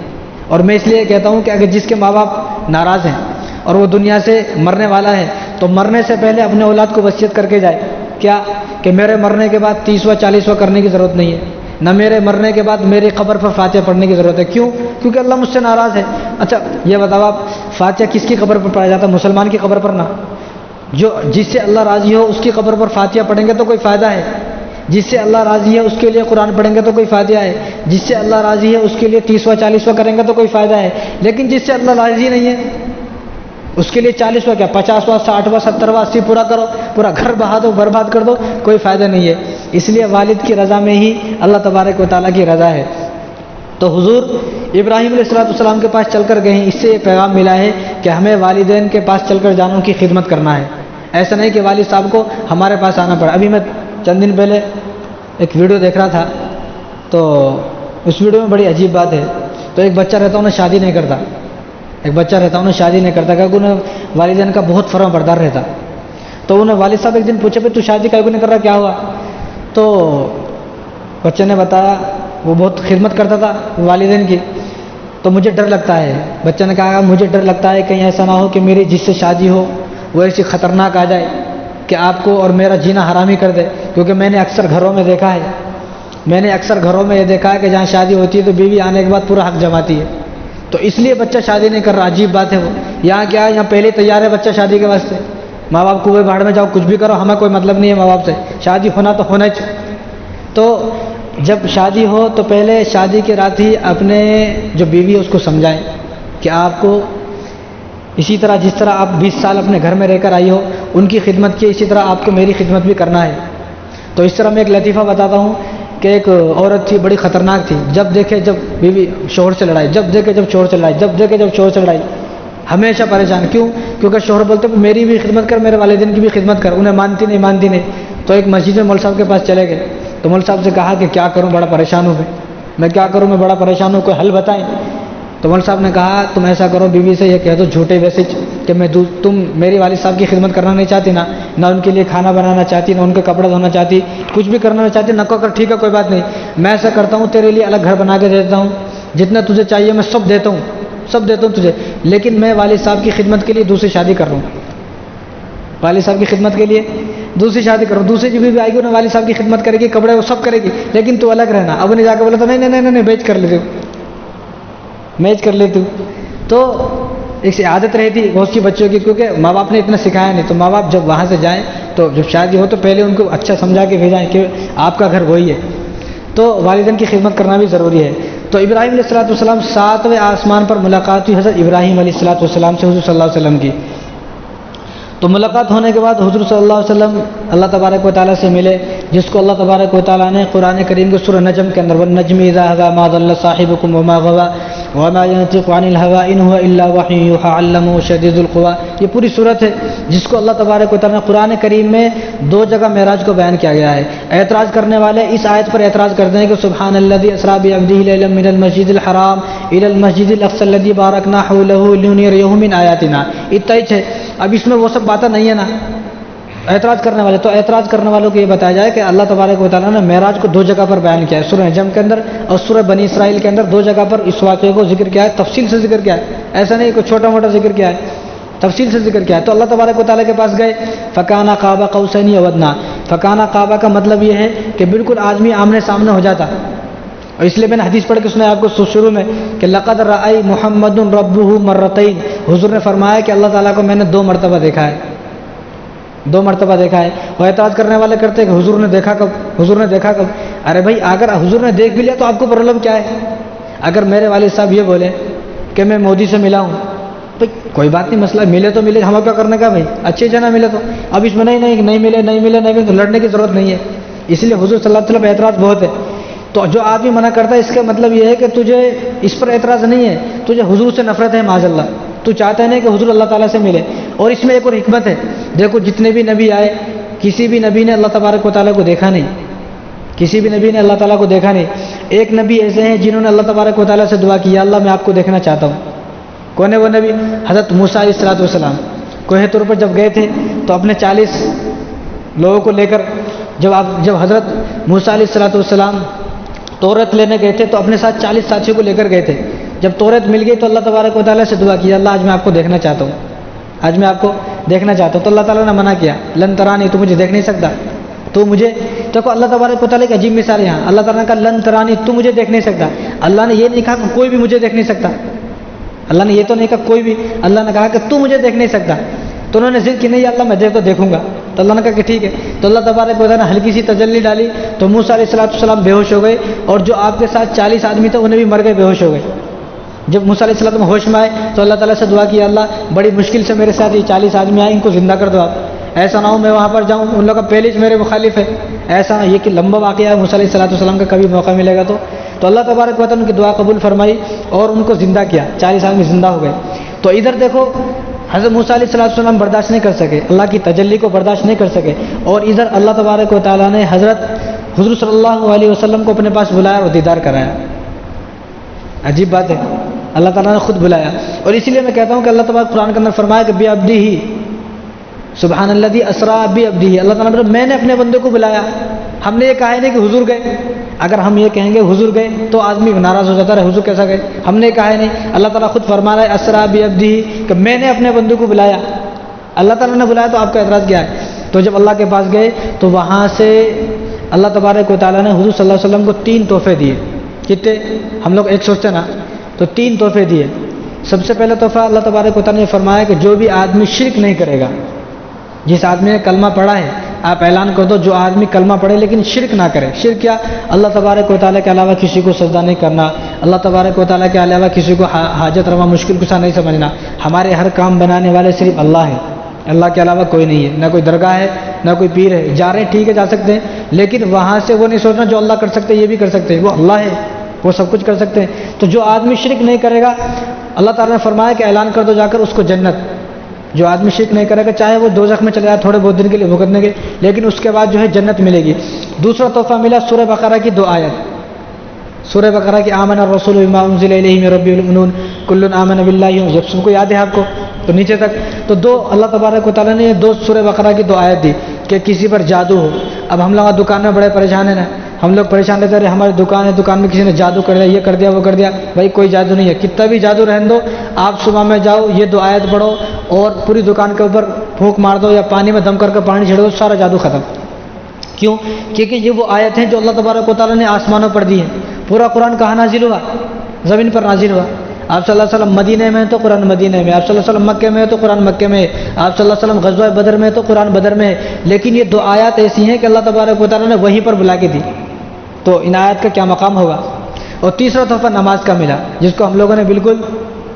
اور میں اس لیے کہتا ہوں کہ اگر جس کے ماں باپ ناراض ہیں اور وہ دنیا سے مرنے والا ہے تو مرنے سے پہلے اپنے اولاد کو وصیت کر کے جائے. کیا کہ میرے مرنے کے بعد 30واں 40واں کرنے کی ضرورت نہیں ہے، نہ میرے مرنے کے بعد میری قبر پر فاتحہ پڑھنے کی ضرورت ہے. کیوں؟ کیونکہ اللہ مجھ سے ناراض ہے. اچھا یہ بتاؤ آپ، فاتحہ کس کی قبر پر پڑھا جاتا ہے؟ مسلمان کی قبر پر نہ. جس سے اللہ راضی ہو اس کی قبر پر فاتحہ پڑھیں گے تو کوئی فائدہ ہے. جس سے اللہ راضی ہے اس کے لیے قرآن پڑھیں گے تو کوئی فائدہ ہے. جس سے اللہ راضی ہے اس کے لیے 30واں 40واں کریں گے تو کوئی فائدہ ہے. لیکن جس سے اللہ راضی نہیں ہے اس کے لیے 40واں کیا، 50واں 60واں 70واں 80 پورا کرو، پورا گھر بہا دو، برباد کر دو، کوئی فائدہ نہیں ہے. اس لیے والد کی رضا میں ہی اللہ تبارک و تعالیٰ کی رضا ہے. تو حضور ابراہیم علیہ السلام کے پاس چل کر گئے ہیں. اس سے یہ پیغام ملا ہے کہ ہمیں والدین کے پاس چل کر جانوں کی خدمت کرنا ہے. ایسا نہیں کہ والد صاحب کو ہمارے پاس آنا پڑا. ابھی میں چند دن پہلے ایک ویڈیو دیکھ رہا تھا تو اس ویڈیو میں بڑی عجیب بات ہے. تو ایک بچہ رہتا انہیں شادی نہیں کرتا، ایک بچہ رہتا انہیں شادی نہیں کرتا کیونکہ انہیں والدین کا بہت فرما بردار رہتا. تو انہیں والد صاحب ایک دن پوچھے پھر تو شادی کیوں نہیں کر رہا، کیا ہوا؟ تو بچے نے بتایا وہ بہت خدمت کرتا تھا والدین کی، تو مجھے ڈر لگتا ہے. بچے نے کہا مجھے ڈر لگتا ہے کہیں ایسا نہ ہو کہ میری جس سے شادی ہو وہ ایسی خطرناک آ جائے کہ آپ کو اور میرا جینا حرام ہی کر دے. کیونکہ میں نے اکثر گھروں میں دیکھا ہے، میں نے اکثر گھروں میں یہ دیکھا ہے کہ جہاں شادی ہوتی ہے تو بیوی آنے کے بعد پورا حق جماتی ہے. تو اس لیے بچہ شادی نہیں کر رہا. عجیب بات ہے. وہ یہاں کیا ہے، یہاں پہلے تیار ہے بچہ شادی کے واسطے. ماں باپ کنویں بھاڑ میں جاؤ کچھ بھی کرو، ہمیں کوئی مطلب نہیں ہے ماں باپ سے، شادی ہونا تو ہونا چاہیے. تو جب شادی ہو تو پہلے شادی کی رات ہی اپنے جو بیوی ہے اس کو سمجھائیں کہ آپ کو اسی طرح جس طرح آپ 20 سال اپنے گھر میں رہ کر آئی ہو ان کی خدمت کی، اسی طرح آپ کو میری خدمت بھی کرنا ہے. تو اس طرح میں ایک لطیفہ بتاتا ہوں کہ ایک عورت تھی بڑی خطرناک تھی. جب دیکھے جب بیوی شوہر سے لڑائی، جب دیکھے جب شوہر سے لڑائی، جب دیکھے جب شوہر سے لڑائی، ہمیشہ پریشان. کیوں؟ کیونکہ شوہر بولتے میری بھی خدمت کر، میرے والدین کی بھی خدمت کر. انہیں مانتی نہیں. تو ایک مسجد میں مول صاحب کے پاس چلے گئے. تو مول صاحب سے کہا کہ کیا کروں، بڑا پریشان ہوں میں کیا کروں، میں بڑا پریشان ہوں، کوئی حل بتائیں. تو مول صاحب نے کہا تم ایسا کرو، بیوی سے یہ کہہ دو جھوٹے ویسے کہ تم میری والد صاحب کی خدمت کرنا نہیں چاہتی، نہ ان کے لیے کھانا بنانا چاہتی، نہ ان کے کپڑے دھونا چاہتی، کچھ بھی کرنا نہیں چاہتی، نہ کر. ٹھیک ہے کوئی بات نہیں، میں ایسا کرتا ہوں تیرے لیے الگ گھر بنا کے دیتا ہوں، جتنا تجھے چاہیے میں سب دیتا ہوں تجھے، لیکن میں والد صاحب کی خدمت کے لیے دوسری شادی کر رہا ہوں. والد صاحب کی خدمت کے لیے دوسری شادی کرو. دوسری جو بھی آئے گی انہیں والد صاحب کی خدمت کرے گی، کپڑے وہ سب کرے گی، لیکن تو الگ رہنا. اب انہیں جا کے بولا تو نہیں میچ کر لیتی ہوں. تو ایک عادت رہتی بہت سی بچوں کی، کیونکہ ماں باپ نے اتنا سکھایا نہیں. تو ماں باپ جب وہاں سے جائیں تو جب شادی ہو تو پہلے ان کو اچھا سمجھا کے بھیجائیں کہ آپ کا گھر وہی ہے. تو والدین کی خدمت کرنا بھی ضروری ہے. تو ابراہیم علیہ السلام 7ویں آسمان پر ملاقات ہوئی حضرت ابراہیم علیہ السلام سے حضور صلی اللہ علیہ وسلم کی. تو ملاقات ہونے کے بعد حضور صلی اللہ علیہ وسلم اللہ تبارک و تعالیٰ سے ملے، جس کو اللہ تبارک و تعالیٰ نے قرآن کریم کے سورہ نجم کے اندر وَالنَّجْمِ إِذَا هَوَىٰ مَا ضَلَّ صَاحِبُكُمْ وَمَا غَوَىٰ وَمَا يَنطِقُ عَنِ الْهَوَىٰ إِنْ هُوَ إِلَّا وَحْيٌ يُوحَىٰ عَلَّمَهُ شَدِيدُ الْقُوَىٰ. یہ پوری صورت ہے جس کو اللہ تبارک و تعالیٰ نے قرآن کریم میں 2 جگہ معراج کو بیان کیا گیا ہے. اعتراض کرنے والے اس آیت پر اعتراض کرتے ہیں کہ سبحان الذی اسریٰ بعبدہ لیلا من المسجد الحرام الی المسجد الاقصی الذی بارکنا حولہ لنریہ من آیاتنا. اتنا ہی ہے. اب اس میں وہ سب باتیں نہیں ہے نا اعتراض کرنے والے. تو اعتراض کرنے والوں کو یہ بتایا جائے کہ اللہ تبارک و تعالیٰ نے معراج کو 2 جگہ پر بیان کیا ہے، سورہ نجم کے اندر اور سورہ بنی اسرائیل کے اندر 2 جگہ پر اس واقعے کو ذکر کیا ہے، تفصیل سے ذکر کیا ہے. ایسا نہیں کوئی چھوٹا موٹا ذکر کیا ہے، تفصیل سے ذکر کیا ہے. تو اللہ تبارک و تعالیٰ کے پاس گئے، فکانا قاب قوسین او ادنیٰ. فکانا قابہ کا مطلب یہ ہے کہ بالکل آدمی آمنے سامنے ہو جاتا. اور اس لیے میں نے حدیث پڑھ کے سنا آپ کو شروع میں کہ لقد رأى محمد ربہ مرتین. حضور نے فرمایا کہ اللہ تعالیٰ کو میں نے 2 مرتبہ دیکھا ہے، 2 مرتبہ دیکھا ہے. وہ اعتراض کرنے والے کرتے ہیں کہ حضور نے دیکھا کب، حضور نے دیکھا کب. ارے بھائی اگر حضور نے دیکھ بھی لیا تو آپ کو پرابلم کیا ہے؟ اگر میرے والد صاحب یہ بولے کہ میں مودی سے ملا ہوں تو کوئی بات نہیں، مسئلہ ملے تو ملے، ہمیں کیا کرنے کا بھائی، اچھے جنا ملے تو. اب اس میں نہیں ملے تو لڑنے کی ضرورت نہیں ہے. اس لیے حضور صلی اللہ علیہ وسلم اعتراض بہت ہے. تو جو آدمی منع کرتا ہے اس کا مطلب یہ ہے کہ تجھے اس پر اعتراض نہیں ہے، تجھے حضور سے نفرت ہے معاذ اللہ. تو چاہتا ہے نہیں کہ حضور اللہ تعالیٰ سے ملے. اور اس میں ایک اور حکمت ہے، دیکھو جتنے بھی نبی آئے کسی بھی نبی نے اللہ تبارک و تعالیٰ کو دیکھا نہیں، کسی بھی نبی نے اللہ تعالیٰ کو دیکھا نہیں. ایک نبی ایسے ہیں جنہوں نے اللہ تبارک و تعالیٰ سے دعا کی, یا اللہ میں آپ کو دیکھنا چاہتا ہوں. کون ہے وہ نبی؟ حضرت موسیٰ علیہ الصلوۃ والسلام. کوہ طور پر جب گئے تھے تو اپنے 40 لوگوں کو لے کر جب حضرت موسیٰ علیہ الصلوۃ والسلام توریت لینے گئے تھے تو اپنے ساتھ 40 ساتھیوں کو لے کر گئے تھے. جب توریت مل گئی تو اللہ تبارک و تعالیٰ سے دعا کی, اللہ آج میں آپ کو دیکھنا چاہتا ہوں, آج میں آپ کو دیکھنا چاہتا ہوں. تو اللہ تعالیٰ نے منع کیا, لن ترانی, تو مجھے دیکھ نہیں سکتا, تو مجھے دیکھو. اللہ تبارک و تعالیٰ کی عجیب مثال ہے یہاں. اللہ تعالیٰ نے کہا لن ترانی, تو مجھے دیکھ نہیں سکتا. اللہ نے یہ نہیں کہا کہ کوئی بھی مجھے دیکھ نہیں سکتا. اللہ نے یہ تو نہیں کہا کوئی بھی, اللہ نے کہا کہ تو مجھے دیکھ نہیں سکتا. تو انہوں نے ضد کی, نہیں اللہ میں دیکھوں گا. تو اللہ نے کہا کہ ٹھیک ہے. تو اللہ تبارک و تعالیٰ نے ہلکی سی تجلی ڈالی تو موسیٰ علیہ الصلوۃ والسلام بے ہوش ہو گئے, اور جو آپ کے ساتھ 40 آدمی تھے انہیں بھی مر گئے, بے ہوش ہو گئے. جب موسیٰ علیہ السلام ہوش میں آئے تو اللہ تعالیٰ سے دعا کی, اللہ بڑی مشکل سے میرے ساتھ یہ 40 آدمی آئے, ان کو زندہ کر دو آپ. ایسا نہ ہو میں وہاں پر جاؤں, ان لوگوں کا پہلے میرے مخالف ہے. ایسا یہ کہ لمبا واقعہ ہے موسیٰ علیہ الصلوۃ والسلام کا, کبھی موقع ملے گا تو اللہ تبارک و تعالیٰ ان کی دعا قبول فرمائی اور ان کو زندہ کیا. 40 آدمی زندہ ہو گئے. تو ادھر دیکھو حضرت موسیٰ علیہ الصلوۃ والسلام برداشت نہیں کر سکے, اللہ کی تجلی کو برداشت نہیں کر سکے, اور ادھر اللہ تبارک و تعالیٰ نے حضور صلی اللہ علیہ وسلم کو اپنے پاس بلایا اور دیدار کرایا. عجیب بات ہے, اللہ تعالیٰ نے خود بلایا. اور اسی لیے میں کہتا ہوں کہ اللہ تبارک قرآن کے اندر فرمایا کہ بعبدہ سبحان الذی اسریٰ بعبدہ. اللہ تعالیٰ نے میں نے اپنے بندے کو بلایا. ہم نے یہ کہا ہے نہیں کہ حضور گئے. اگر ہم یہ کہیں گے حضور گئے تو آدمی ناراض ہو جاتا ہے, حضور کیسا گئے, ہم نے کہا ہے نہیں. اللہ تعالیٰ خود فرما رہا ہے اسریٰ بعبدہ کہ میں نے اپنے بندے کو بلایا. اللہ تعالیٰ نے بلایا تو آپ کا اعتراض کیا ہے؟ تو جب اللہ کے پاس گئے تو وہاں سے اللہ تبارک و تعالیٰ نے حضور صلی اللہ علیہ وسلم کو 3 تحفے دیے. کتنے؟ ہم لوگ ایک سوچتے نا, تو 3 تحفے دیے. سب سے پہلا تحفہ اللہ تبارک و تعالیٰ نے فرمایا کہ جو بھی آدمی شرک نہیں کرے گا, جس آدمی نے کلمہ پڑھا ہے آپ اعلان کر دو, جو آدمی کلمہ پڑھے لیکن شرک نہ کرے. شرک کیا؟ اللہ تبارک و تعالیٰ کے علاوہ کسی کو سجدہ نہیں کرنا, اللہ تبارک و تعالیٰ کے علاوہ کسی کو حاجت روا مشکل کشا نہیں سمجھنا. ہمارے ہر کام بنانے والے صرف اللہ ہے, اللہ کے علاوہ کوئی نہیں ہے, نہ کوئی درگاہ ہے نہ کوئی پیر ہے. جا رہے ہیں ٹھیک ہے جا سکتے ہیں, لیکن وہاں سے وہ نہیں سوچنا جو اللہ کر سکتے یہ بھی کر سکتے ہیں, وہ اللہ ہے, وہ سب کچھ کر سکتے ہیں. تو جو آدمی شرک نہیں کرے گا, اللہ تعالیٰ نے فرمایا کہ اعلان کر دو جا کر اس کو جنت. جو آدمی شرک نہیں کرے گا چاہے وہ دوزخ میں چلے جائے تھوڑے بہت دن کے لیے بھگتنے کے, لیکن اس کے بعد جو ہے جنت ملے گی. دوسرا تحفہ ملا سورہ بقرہ کی 2 آیت. سورہ بقرہ کی آمن الرسول بما انزل الیہ من ربہ المؤمنون کل آمن باللہ. جب سب کو یاد ہے آپ کو تو نیچے تک تو 2 اللہ تبارک و تعالیٰ نے 2 سورہ بقرہ کی 2 آیت دی کہ کسی پر جادو ہو. اب ہم لوگ دکان میں بڑے پریشان ہیں نا, ہم لوگ پریشان رہتے رہے, ہماری دکان ہے, دکان میں کسی نے جادو کر دیا, یہ کر دیا وہ کر دیا. بھائی کوئی جادو نہیں ہے, کتنا بھی جادو رہنے دو. آپ صبح میں جاؤ, یہ 2 آیت پڑھو اور پوری دکان کے اوپر پھونک مار دو یا پانی میں دم کر کے پانی چھڑ دو, سارا جادو ختم. کیوں؟ کیونکہ یہ وہ آیت ہیں جو اللہ تبارک و تعالیٰ نے آسمانوں پر دی ہیں. پورا قرآن کہاں نازل ہوا؟ زمین پر نازل ہوا. آپ صلی اللہ علیہ وسلم مدینہ میں تو قرآن مدینہ میں, آپ صلی اللہ علیہ وسلم مکے میں تو قرآن مکے میں, آپ صلی اللہ علیہ وسلم غزوہ بدر میں تو قرآن بدر میں. لیکن یہ 2 آیات ایسی ہیں کہ اللہ تبارک و تعالیٰ نے وہیں پر بلا کے دی, تو ان آیات کا کیا مقام ہوگا. اور تیسرا تحفہ نماز کا ملا, جس کو ہم لوگوں نے بالکل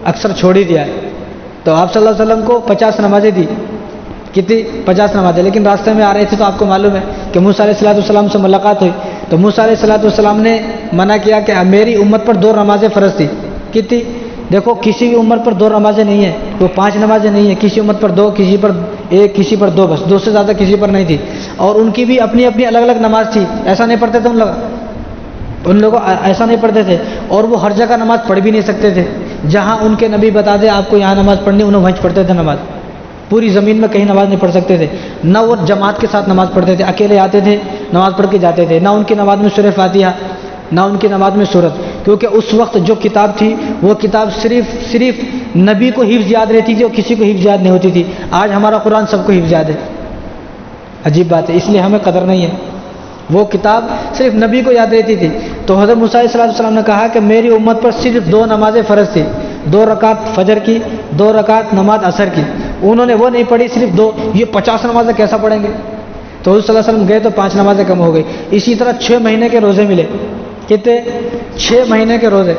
اکثر چھوڑ ہی دیا ہے. تو آپ صلی اللہ علیہ وسلم کو 50 نمازیں دی. کتنی؟ 50 نمازیں. لیکن راستے میں آ رہے تھے تو آپ کو معلوم ہے کہ موسیٰ علیہ الصلوۃ والسلام سے ملاقات ہوئی تو موسیٰ علیہ الصلوۃ والسلام نے منع کیا کہ میری امت پر 2 نمازیں فرض تھی. کتنی؟ دیکھو کسی بھی امت پر 2 نمازیں نہیں ہیں, وہ 5 نمازیں نہیں ہیں. کسی امت پر 2, کسی پر 1, کسی پر 2, بس 2 سے زیادہ کسی پر نہیں تھی. اور ان کی بھی اپنی اپنی الگ الگ نماز تھی. ایسا نہیں پڑھتے تھے ان لوگ ایسا نہیں پڑھتے تھے, اور وہ ہر جگہ نماز پڑھ بھی نہیں سکتے تھے. جہاں ان کے نبی بتا دے آپ کو یہاں نماز پڑھنی, انہیں وہیں پڑھتے تھے نماز. پوری زمین میں کہیں نماز نہیں پڑھ سکتے تھے. نہ وہ جماعت کے ساتھ نماز پڑھتے تھے, اکیلے آتے تھے نماز پڑھ کے جاتے تھے. نہ ان کی نماز میں سورہ فاتحہ, نہ ان کی نماز میں سورت, کیونکہ اس وقت جو کتاب تھی وہ کتاب صرف نبی کو حفظ یاد رہتی تھی اور کسی کو حفظ یاد نہیں ہوتی تھی. آج ہمارا قرآن سب کو حفظ یاد ہے. عجیب بات ہے, اس لیے ہمیں قدر نہیں ہے. وہ کتاب صرف نبی کو یاد رہتی تھی. تو حضرت موسیٰ علیہ السلام نے کہا کہ میری امت پر صرف 2 نمازیں فرض تھی, 2 رکعت فجر کی, 2 رکعت نماز عصر کی. انہوں نے وہ نہیں پڑھی, صرف 2. یہ 50 نمازیں کیسا پڑھیں گے؟ تو حضرت صلی اللہ علیہ وسلم گئے تو 5 نمازیں کم ہو گئی. اسی طرح 6 مہینے کے روزے ملے. کتنے؟ 6 مہینے کے روزے.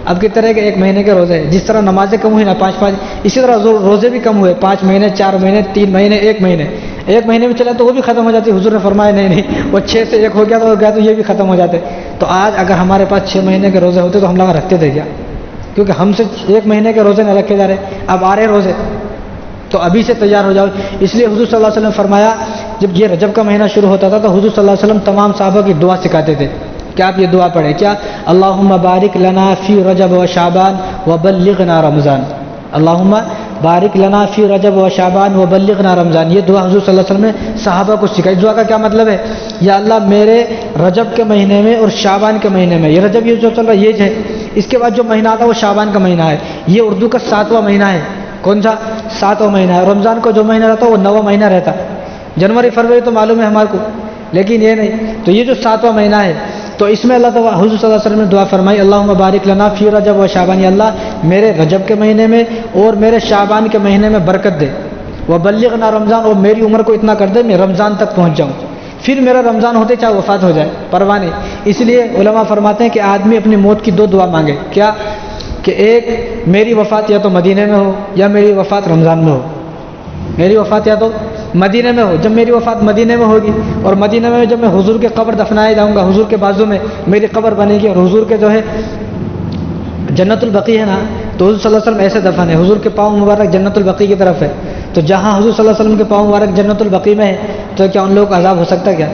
اب کس طرح کے 1 مہینے کے روزے, جس طرح نمازیں کم ہوئی نا 5 اسی طرح روزے بھی کم ہوئے. 5 مہینے, 4 مہینے, 3 مہینے, 1 مہینے. 1 مہینے میں چلا تو وہ بھی ختم ہو جاتی. حضور نے فرمایا نہیں, وہ 6 سے 1 ہو گیا تو یہ بھی ختم ہو جاتے. تو آج اگر ہمارے پاس 6 مہینے کے روزے ہوتے تو ہم لوگ رکھتے تھے کیا؟ کیونکہ ہم سے 1 مہینے کے روزے نہ رکھے جا رہے. اب آ رہے روزے تو ابھی سے تیار ہو جاؤ. اس لیے حضور صلی اللہ علیہ وسلم نے فرمایا جب یہ رجب کا مہینہ شروع ہوتا تھا تو حضور صلی اللہ علیہ وسلم تمام صحابہ کی دعا سکھاتے تھے کہ آپ یہ دعا پڑھیں، کیا؟ اللہم بارک لنا فی رجب و شعبان وبلغنا رمضان، اللہم بارک لنا فی رجب و شعبان وبلغنا رمضان. یہ دعا حضور صلی اللہ علیہ وسلم نے صحابہ کو سکھائی. دعا کا کیا مطلب ہے؟ یا اللہ میرے رجب کے مہینے میں اور شعبان کے مہینے میں، یہ رجب یہ جو چل رہا ہے یہ ہے، اس کے بعد جو مہینہ آتا ہے وہ شعبان کا مہینہ ہے، یہ اردو کا 7واں مہینہ ہے. کون سا؟ 7واں مہینہ ہے. رمضان کو جو مہینہ رہتا ہے وہ 9واں مہینہ رہتا ہے. جنوری فروری تو معلوم ہے ہمارے کو، لیکن یہ نہیں. تو یہ جو 7واں مہینہ ہے تو اس میں اللہ تعالیٰ حضور صلی اللہ علیہ وسلم نے دعا فرمائی اللہم بارک لنا فی رجب و شعبان، یا اللہ میرے رجب کے مہینے میں اور میرے شعبان کے مہینے میں برکت دے. وبلغنا رمضان، اور میری عمر کو اتنا کر دے میں رمضان تک پہنچ جاؤں. پھر میرا رمضان ہوتے چاہے وفات ہو جائے پرواہ نہیں. اس لیے علماء فرماتے ہیں کہ آدمی اپنی موت کی 2 دعا مانگے. کیا؟ کہ ایک میری وفات یا تو مدینے میں ہو یا میری وفات رمضان میں ہو. میری وفات یا تو مدینے میں ہو. جب میری وفات مدینے میں ہوگی اور مدینے میں جب میں حضور کے قبر دفنایا جاؤں گا، حضور کے بازو میں میری قبر بنے گی اور حضور کے جو ہے جنت البقیع ہے نا، تو حضور صلی اللہ علیہ وسلم ایسے دفن ہے، حضور کے پاؤں مبارک جنت البقیع کی طرف ہے. تو جہاں حضور صلی اللہ علیہ وسلم کے پاؤں مبارک جنت البقیع میں ہے تو کیا ان لوگوں کا عذاب ہو سکتا ہے؟ کیا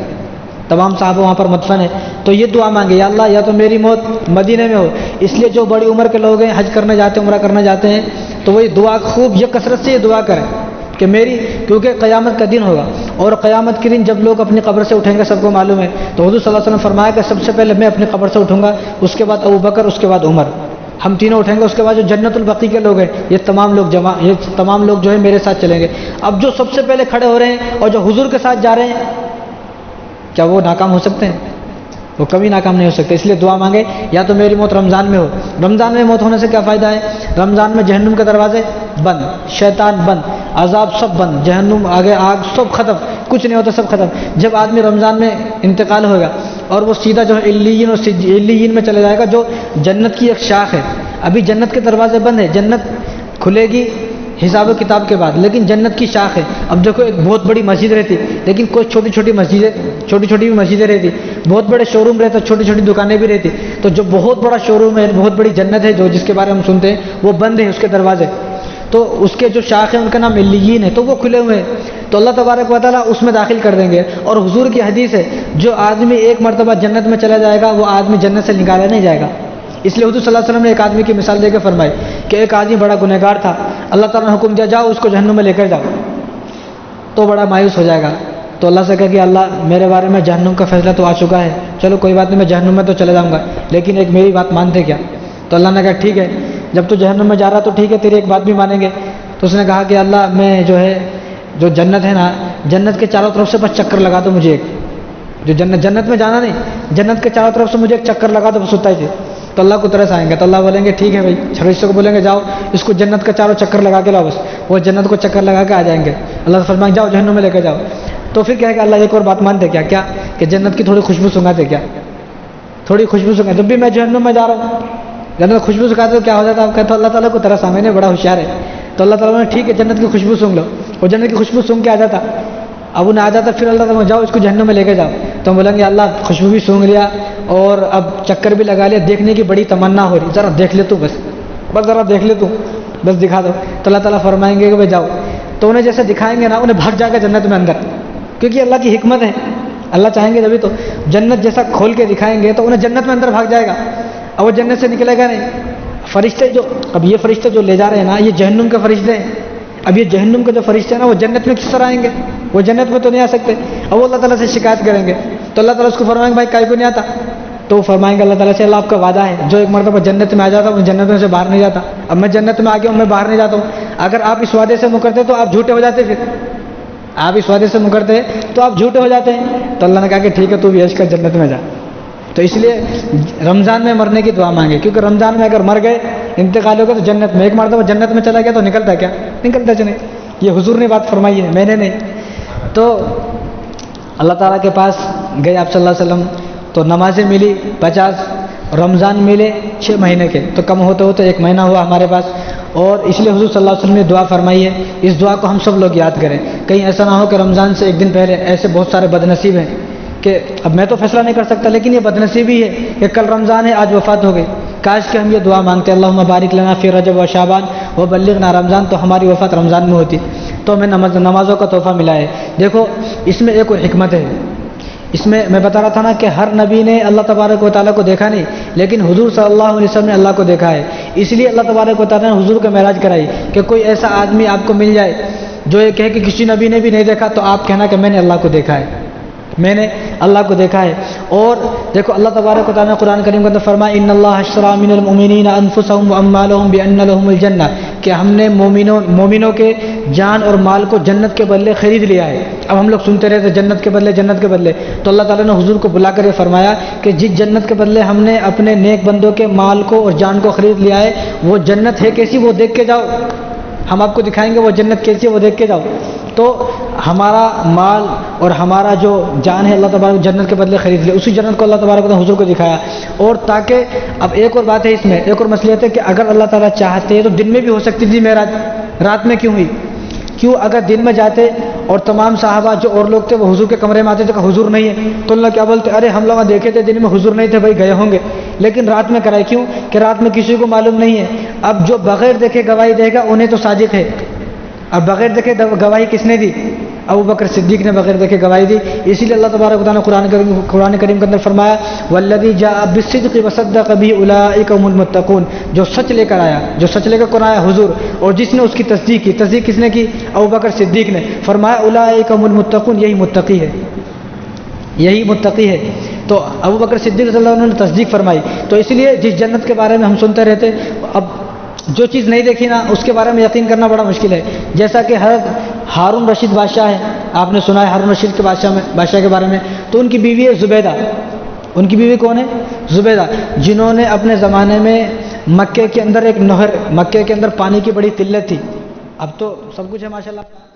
تمام صحابہ وہاں پر مدفن ہے. تو یہ دعا مانگے یا اللہ یا تو میری موت مدینے میں ہو. اس لیے جو بڑی عمر کے لوگ ہیں حج کرنے جاتے ہیں، عمرہ کرنے جاتے ہیں، تو وہ یہ دعا خوب یہ کثرت سے یہ دعا کریں کہ میری، کیونکہ قیامت کا دن ہوگا اور قیامت کے دن جب لوگ اپنی قبر سے اٹھیں گے سب کو معلوم ہے. تو حضور صلی اللہ علیہ وسلم فرمایا کہ سب سے پہلے میں اپنی قبر سے اٹھوں گا، اس کے بعد ابو بکر، اس کے بعد عمر، ہم تینوں اٹھیں گے. اس کے بعد جو جنت البقیع کے لوگ ہیں یہ تمام لوگ جو ہے میرے ساتھ چلیں گے. اب جو سب سے پہلے کھڑے ہو رہے ہیں اور جو حضور کے ساتھ جا رہے ہیں، کیا وہ ناکام ہو سکتے ہیں؟ وہ کبھی ناکام نہیں ہو سکتے. اس لیے دعا مانگے یا تو میری موت رمضان میں ہو. رمضان میں موت ہونے سے کیا فائدہ ہے؟ رمضان میں جہنم کے دروازے بند، شیطان بند، عذاب سب بند، جہنم آگے آگ سب ختم، کچھ نہیں ہوتا، سب ختم. جب آدمی رمضان میں انتقال ہوگا اور وہ سیدھا جو ہے علیین اور علیین میں چلے جائے گا، جو جنت کی ایک شاخ ہے. ابھی جنت کے دروازے بند ہے، جنت کھلے گی حساب و کتاب کے بعد، لیکن جنت کی شاخ ہے. اب دیکھو ایک بہت بڑی مسجد رہتی لیکن کوئی چھوٹی چھوٹی بھی مسجدیں رہتی، بہت بڑے شو روم رہتے، چھوٹی چھوٹی دکانیں بھی رہتی. تو جو بہت بڑا شو روم ہے، بہت بڑی جنت ہے جو جس کے بارے میں ہم سنتے ہیں، وہ بند ہے اس کے دروازے. تو اس کے جو شاخ ہیں ان کا نام علیین ہے، تو وہ کھلے ہوئے ہیں. تو اللہ تبارک و تعالیٰ اس میں داخل کر دیں گے. اور حضور کی حدیث ہے جو آدمی ایک مرتبہ جنت میں چلا جائے گا وہ آدمی جنت سے نکالا نہیں جائے گا. اس لیے حضور صلی اللہ علیہ وسلم نے ایک آدمی کی مثال دے کے فرمائی کہ ایک آدمی بڑا گنہگار تھا، اللہ تعالیٰ نے حکم دیا جاؤ اس کو جہنم میں لے کر جاؤ. تو بڑا مایوس ہو جائے گا. تو اللہ سے کہا کہ اللہ میرے بارے میں جہنم کا فیصلہ تو آ چکا ہے، چلو کوئی بات نہیں، میں جہنم میں تو چلے جاؤں گا، لیکن ایک میری بات مانتے کیا؟ تو اللہ نے کہا ٹھیک ہے، جب تو جہنم میں جا رہا تو ٹھیک ہے، تیری ایک بات بھی مانیں گے. تو اس نے کہا کہ اللہ میں جو جنت ہے نا، جنت کے چاروں طرف سے بس چکر لگا دو مجھے ایک، جو جنت میں جانا نہیں، جنت کے چاروں طرف سے مجھے ایک چکر لگا دو بس اتنا ہی. تو اللہ کو ترس آئیں گے. تو اللہ بولیں گے ٹھیک ہے بھائی، فرشتوں کو بولیں گے جاؤ اس کو جنت کا چاروں چکر لگا کے لاؤ، بس وہ جنت کو چکر لگا کے آ جائیں گے. اللہ فرمائیں جاؤ جہنم میں لے کے جاؤ. تو پھر کہے گا اللہ ایک اور بات مانتے کیا؟ کیا کہ جنت کی تھوڑی خوشبو سنگاتے، کیا تھوڑی خوشبو سنگاتے. جب بھی میں جہنم میں جا رہا ہوں جنت خوشبو سکھاتے تو کیا ہو جاتا ہے؟ آپ کہتے اللہ تعالیٰ کو ترس آئے بڑا ہوشیار ہے. تو اللہ تعالیٰ نے ٹھیک ہے جنت کی خوشبو سونگ لو، اور جنت کی خوشبو سونگ کے آ جاتا. اب انہیں آ جاتا پھر اللہ تعالیٰ جاؤ اس کو جہنم میں لے کے جاؤ. تو ہم بولیں گے اللہ خوشبو بھی سونگ لیا اور اب چکر بھی لگا لیا، دیکھنے کی بڑی تمنا ہو رہی، ذرا دیکھ لے تو، بس ذرا دیکھ لے تو، بس دکھا دو. تو اللہ تعالیٰ فرمائیں گے کہ بھائی جاؤ. تو انہیں جیسے دکھائیں گے نا انہیں بھاگ جائے گا جنت میں اندر، کیونکہ اللہ کی حکمت ہے، اللہ چاہیں گے جبھی تو جنت جیسا کھول کے دکھائیں گے تو انہیں جنت میں اندر بھاگ جائے گا. اب وہ جنت سے نکلے گا نہیں. فرشتے اب یہ فرشتے جو لے جا رہے ہیں نا یہ جہنم کے فرشتے ہیں. اب یہ جہنم کے جو فرشتے ہیں نا وہ جنت میں کس طرح آئیں گے؟ وہ جنت میں تو نہیں آ سکتے. اب وہ اللہ تعالیٰ سے شکایت کریں گے تو اللہ تعالیٰ اس کو فرمائیں گے بھائی کائی کو نہیں آتا. تو فرمائیں گے اللہ تعالیٰ سے اللہ آپ کا وعدہ ہے جو ایک مرتبہ جنت میں آ جاتا وہ جنت میں سے باہر نہیں جاتا. اب میں جنت میں آ گیا ہوں، میں باہر نہیں جاتا ہوں. اگر آپ اس وعدے سے مکرتے تو آپ جھوٹے ہو جاتے، پھر آپ اس وعدے سے مکرتے تو آپ جھوٹے ہو جاتے ہیں. تو اللہ نے کہا کہ ٹھیک ہے تو بھی عیش کر جنت میں جا. تو اس لیے رمضان میں مرنے کی دعا مانگے، کیونکہ رمضان میں اگر مر گئے انتقال ہو گیا تو جنت میں، ایک مرتبہ جنت میں چلا گیا تو نکلتا کیا؟ نکلتا نہیں. یہ حضور نے بات فرمائی ہے، میں نے نہیں. تو اللہ تعالیٰ کے پاس گئے آپ صلی اللہ علیہ وسلم تو نمازیں ملی 50، رمضان ملے 6 مہینے کے، تو کم ہوتے ہوتے 1 مہینہ ہوا ہمارے پاس. اور اس لیے حضور صلی اللہ علیہ وسلم نے دعا فرمائی ہے، اس دعا کو ہم سب لوگ یاد کریں. کہیں ایسا نہ ہو کہ رمضان سے 1 دن پہلے ایسے بہت سارے بد نصیب ہیں کہ اب میں تو فیصلہ نہیں کر سکتا، لیکن یہ بد نصیبی ہے کہ کل رمضان ہے آج وفات ہو گئی. کاش کہ ہم یہ دعا مانگتے اللہم بارک لنا فی رجب و شعبان وبلغنا رمضان، تو ہماری وفات رمضان میں ہوتی. تو ہمیں نمازوں کا تحفہ ملا ہے. دیکھو اس میں ایک اور حکمت ہے. اس میں میں بتا رہا تھا نا کہ ہر نبی نے اللہ تبارک و تعالیٰ کو دیکھا نہیں، لیکن حضور صلی اللہ علیہ وسلم نے اللہ کو دیکھا ہے. اس لیے اللہ تبارک و تعالیٰ نے حضور کو معراج کرائی کہ کوئی ایسا آدمی آپ کو مل جائے جو یہ کہے کہ کسی نبی نے بھی نہیں دیکھا، تو آپ کہنا کہ میں نے اللہ کو دیکھا ہے، میں نے اللہ کو دیکھا ہے. اور دیکھو اللہ تبارک و تعالیٰ نے قرآن کریم کے اندر فرمایا ان اللہ اشتری من المؤمنین انفسهم واموالهم بان لهم الجنہ، کہ ہم نے مومنوں کے جان اور مال کو جنت کے بدلے خرید لیا ہے. اب ہم لوگ سنتے رہتے جنت کے بدلے، تو اللہ تعالیٰ نے حضور کو بلا کر یہ فرمایا کہ جس جنت کے بدلے ہم نے اپنے نیک بندوں کے مال کو اور جان کو خرید لیا ہے، وہ جنت ہے کیسی وہ دیکھ کے جاؤ، ہم آپ کو دکھائیں گے وہ جنت کیسی ہے وہ دیکھ کے جاؤ. تو ہمارا مال اور ہمارا جو جان ہے اللہ تبارک جنت کے بدلے خرید لیا، اسی جنت کو اللہ تبارک نے حضور کو دکھایا. اور تاکہ اب ایک اور بات ہے اس میں، ایک اور مصلحت ہے کہ اگر اللہ تعالیٰ چاہتے تو دن میں بھی ہو سکتی تھی معراج، رات میں کیوں ہوئی؟ کیوں اگر دن میں جاتے اور تمام صحابہ جو اور لوگ تھے وہ حضور کے کمرے میں آتے تھے کہ حضور نہیں ہے، تو اللہ کیا بولتے؟ ارے ہم لوگ دیکھے تھے دن میں حضور نہیں تھے، بھائی گئے ہوں گے. لیکن رات میں کرائے کیوں؟ کہ رات میں کسی کو معلوم نہیں ہے. اب جو بغیر دیکھے گواہی دے گا انہیں تو صادق ہے. اب بغیر دیکھے گواہی کس نے دی؟ ابو بکر صدیق نے بغیر دیکھے گواہی دی. اسی لیے اللہ تبارک و تعالیٰ نے قرآن کریم کے اندر فرمایا والذی جاء بالصدق وصدق به اولئک هم المتقون، جو سچ لے کر آیا حضور، اور جس نے اس کی تصدیق کی. تصدیق کس نے کی؟ ابو بکر صدیق نے. فرمایا اولئک هم المتقون، یہی متقی ہے. تو ابو بکر صدیق رضی اللہ عنہ نے تصدیق فرمائی. تو اس لیے جس جنت کے بارے میں ہم سنتے رہتے، اب جو چیز نہیں دیکھی نا اس کے بارے میں یقین کرنا بڑا مشکل ہے. جیسا کہ حضرت ہارون رشید بادشاہ ہے، آپ نے سنا ہے ہارون رشید کے بادشاہ کے بارے میں. تو ان کی بیوی ہے زبیدہ. ان کی بیوی کون ہے؟ زبیدہ، جنہوں نے اپنے زمانے میں مکے کے اندر ایک نہر، مکے کے اندر پانی کی بڑی قلت تھی. اب تو سب کچھ ہے ماشاءاللہ.